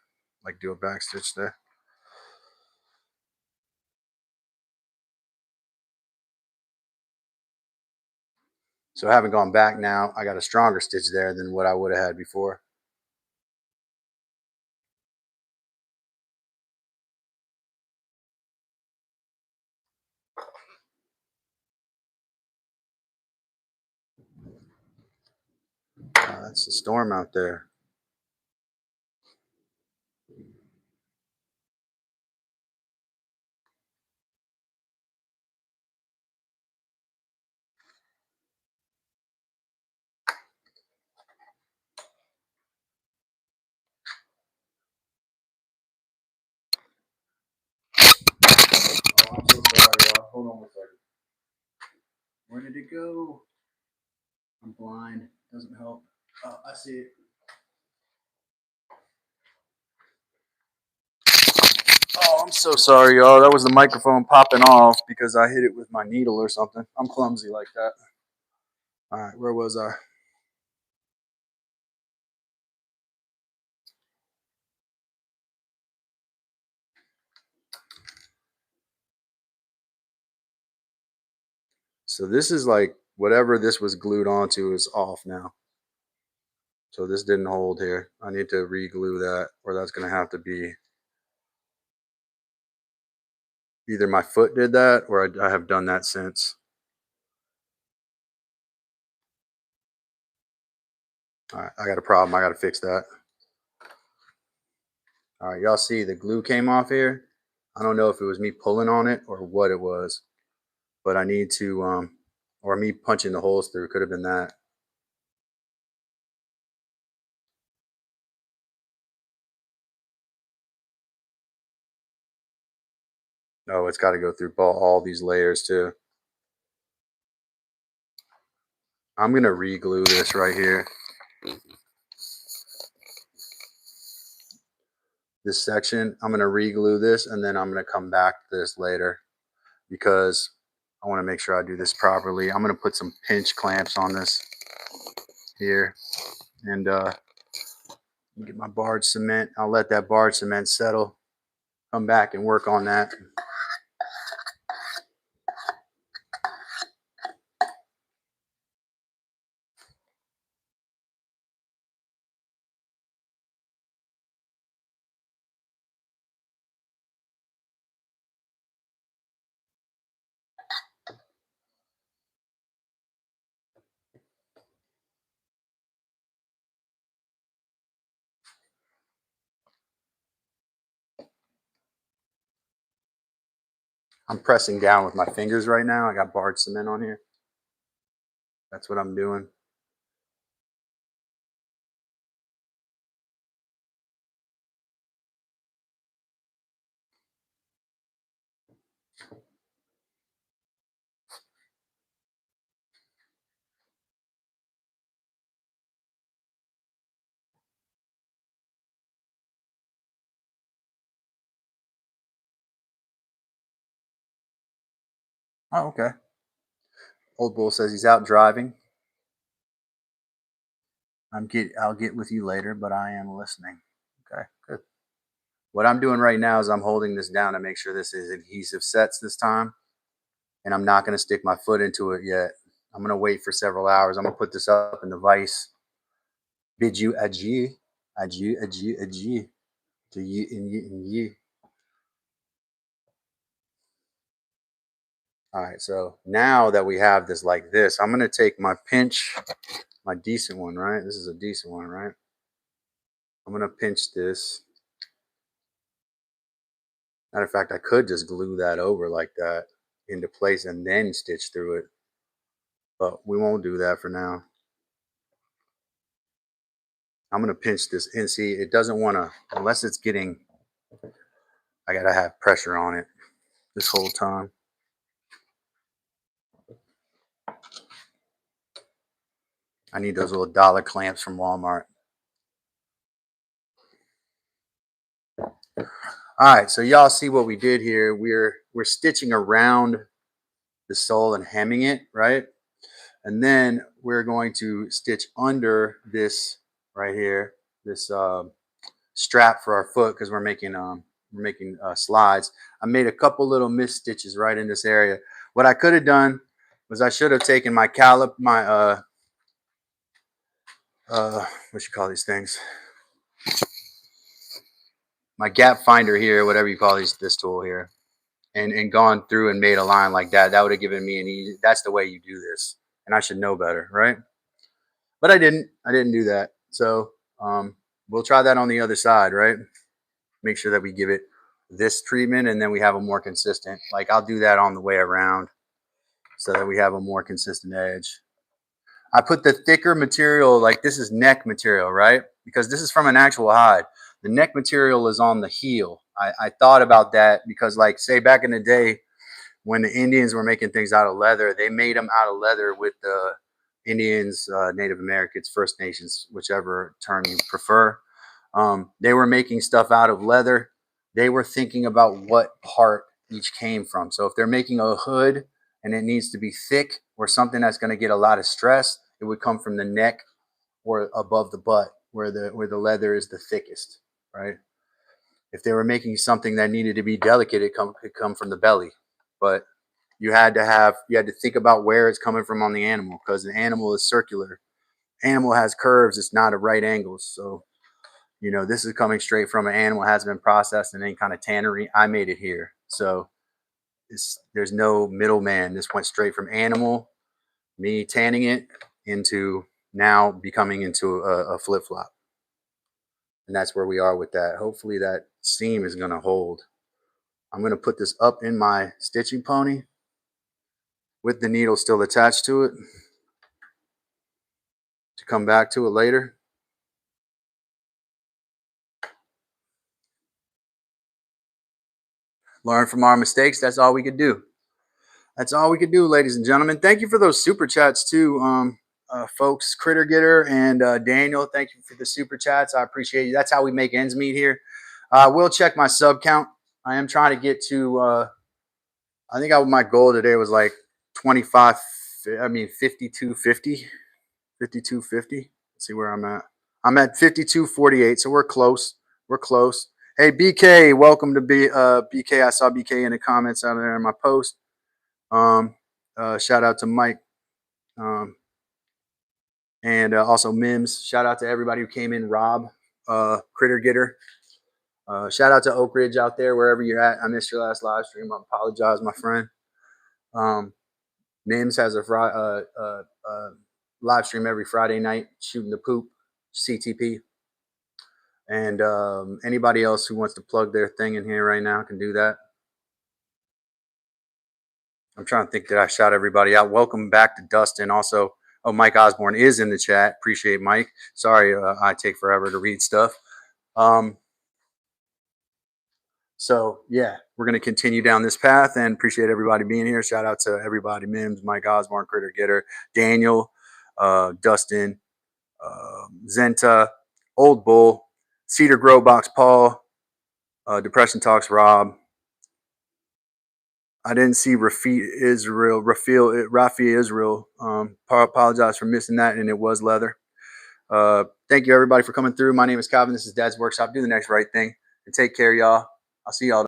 Like do a back stitch there. So I haven't gone back now. I got a stronger stitch there than what I would have had before. That's the storm out there. Oh, I'm so sorry, y'all. Hold on 1 second. Where did it go? I'm blind. Doesn't help. Oh, I see it. Oh, I'm so sorry, y'all. That was the microphone popping off because I hit it with my needle or something. I'm clumsy like that. All right, where was I? So this is like whatever this was glued onto is off now. So this didn't hold here. I need to re-glue that, or that's going to have to be either my foot did that or I have done that since. All right, I got a problem. I got to fix that. All right, y'all see the glue came off here. I don't know if it was me pulling on it or what it was, but I need to, or me punching the holes through. Could have been that. Oh, it's got to go through all these layers too. I'm going to re-glue this right here. This section, I'm going to re-glue this, and then I'm going to come back to this later because I want to make sure I do this properly. I'm going to put some pinch clamps on this here and get my barge cement. I'll let that barge cement settle. Come back and work on that. I'm pressing down with my fingers right now. I got barge cement on here. That's what I'm doing. Oh, okay. Old Bull says he's out driving. I'll get with you later, but I am listening. Okay, good. What I'm doing right now is I'm holding this down to make sure this is adhesive sets this time. And I'm not going to stick my foot into it yet. I'm going to wait for several hours. I'm going to put this up in the vise. Bid you adieu, adieu, adieu, adieu, to you and you and you. All right, so now that we have this like this, I'm going to take my pinch my decent one, right? This is a decent one, right? I'm gonna pinch this. Matter of fact, I could just glue that over like that into place and then stitch through it, but we won't do that for now. I'm gonna pinch this in. See, it doesn't want to, unless it's getting, I gotta have pressure on it this whole time. I need those little dollar clamps from Walmart. All right, so y'all see what we did here. We're stitching around the sole and hemming it, right? And then we're going to stitch under this right here, this strap for our foot, because we're making slides. I made a couple little miss stitches right in this area. What I could have done was I should have taken my what you call these things, my gap finder here, whatever you call this tool here, and gone through and made a line like that. That would have given me an easy, that's the way you do this, and I should know better, right? But I didn't do that. So we'll try that on the other side, right? Make sure that we give it this treatment, and then we have a more consistent, like I'll do that on the way around so that we have a more consistent edge. I put the thicker material, like this is neck material, right? Because this is from an actual hide. The neck material is on the heel. I thought about that because, like, say back in the day when the Indians were making things out of leather, they made them out of leather with the Indians, Native Americans, First Nations, whichever term you prefer. They were making stuff out of leather. They were thinking about what part each came from. So if they're making a hood and it needs to be thick or something that's going to get a lot of stress, it would come from the neck or above the butt where the leather is the thickest, right? If they were making something that needed to be delicate, it could come from the belly. But you had to think about where it's coming from on the animal, because the animal is circular. Animal has curves. It's not at right angles. So, you know, this is coming straight from an animal, has been processed in any kind of tannery. I made it here. So there's no middleman. This went straight from animal, me tanning it, into now becoming into a flip-flop. And that's where we are with that. Hopefully that seam is going to hold. I'm going to put this up in my stitching pony with the needle still attached to it to come back to it later. Learn from our mistakes. That's all we could do. That's all we could do, ladies and gentlemen. Thank you for those super chats too, folks. Critter Getter and Daniel, thank you for the super chats. I appreciate you. That's how we make ends meet here. We'll check my sub count. I am trying to get to, I think my goal today was like 25, 5250. 5250. Let's see where I'm at. I'm at 5248, so we're close. We're close. Hey, BK, welcome to BK. I saw BK in the comments out there in my post. Shout out to Mike. And also Mims. Shout out to everybody who came in. Rob, Critter Getter. Shout out to Oak Ridge out there, wherever you're at. I missed your last live stream. I apologize, my friend. Mims has a live stream every Friday night, shooting the poop, CTP. And anybody else who wants to plug their thing in here right now can do that. I'm trying to think that I shout everybody out. Welcome back to Dustin. Also, oh, Mike Osborne is in the chat. Appreciate Mike. Sorry, I take forever to read stuff. So yeah, we're going to continue down this path, and appreciate everybody being here. Shout out to everybody: Mims, Mike Osborne, Critter Getter, Daniel, Dustin, Zenta, Old Bull, Cedar Grow Box, Paul, Depression Talks, Rob. I didn't see Rafi Israel. Apologize for missing that, and it was leather. Thank you everybody for coming through. My name is Calvin. This is Dad's Workshop. Do the next right thing, and take care, y'all. I'll see y'all.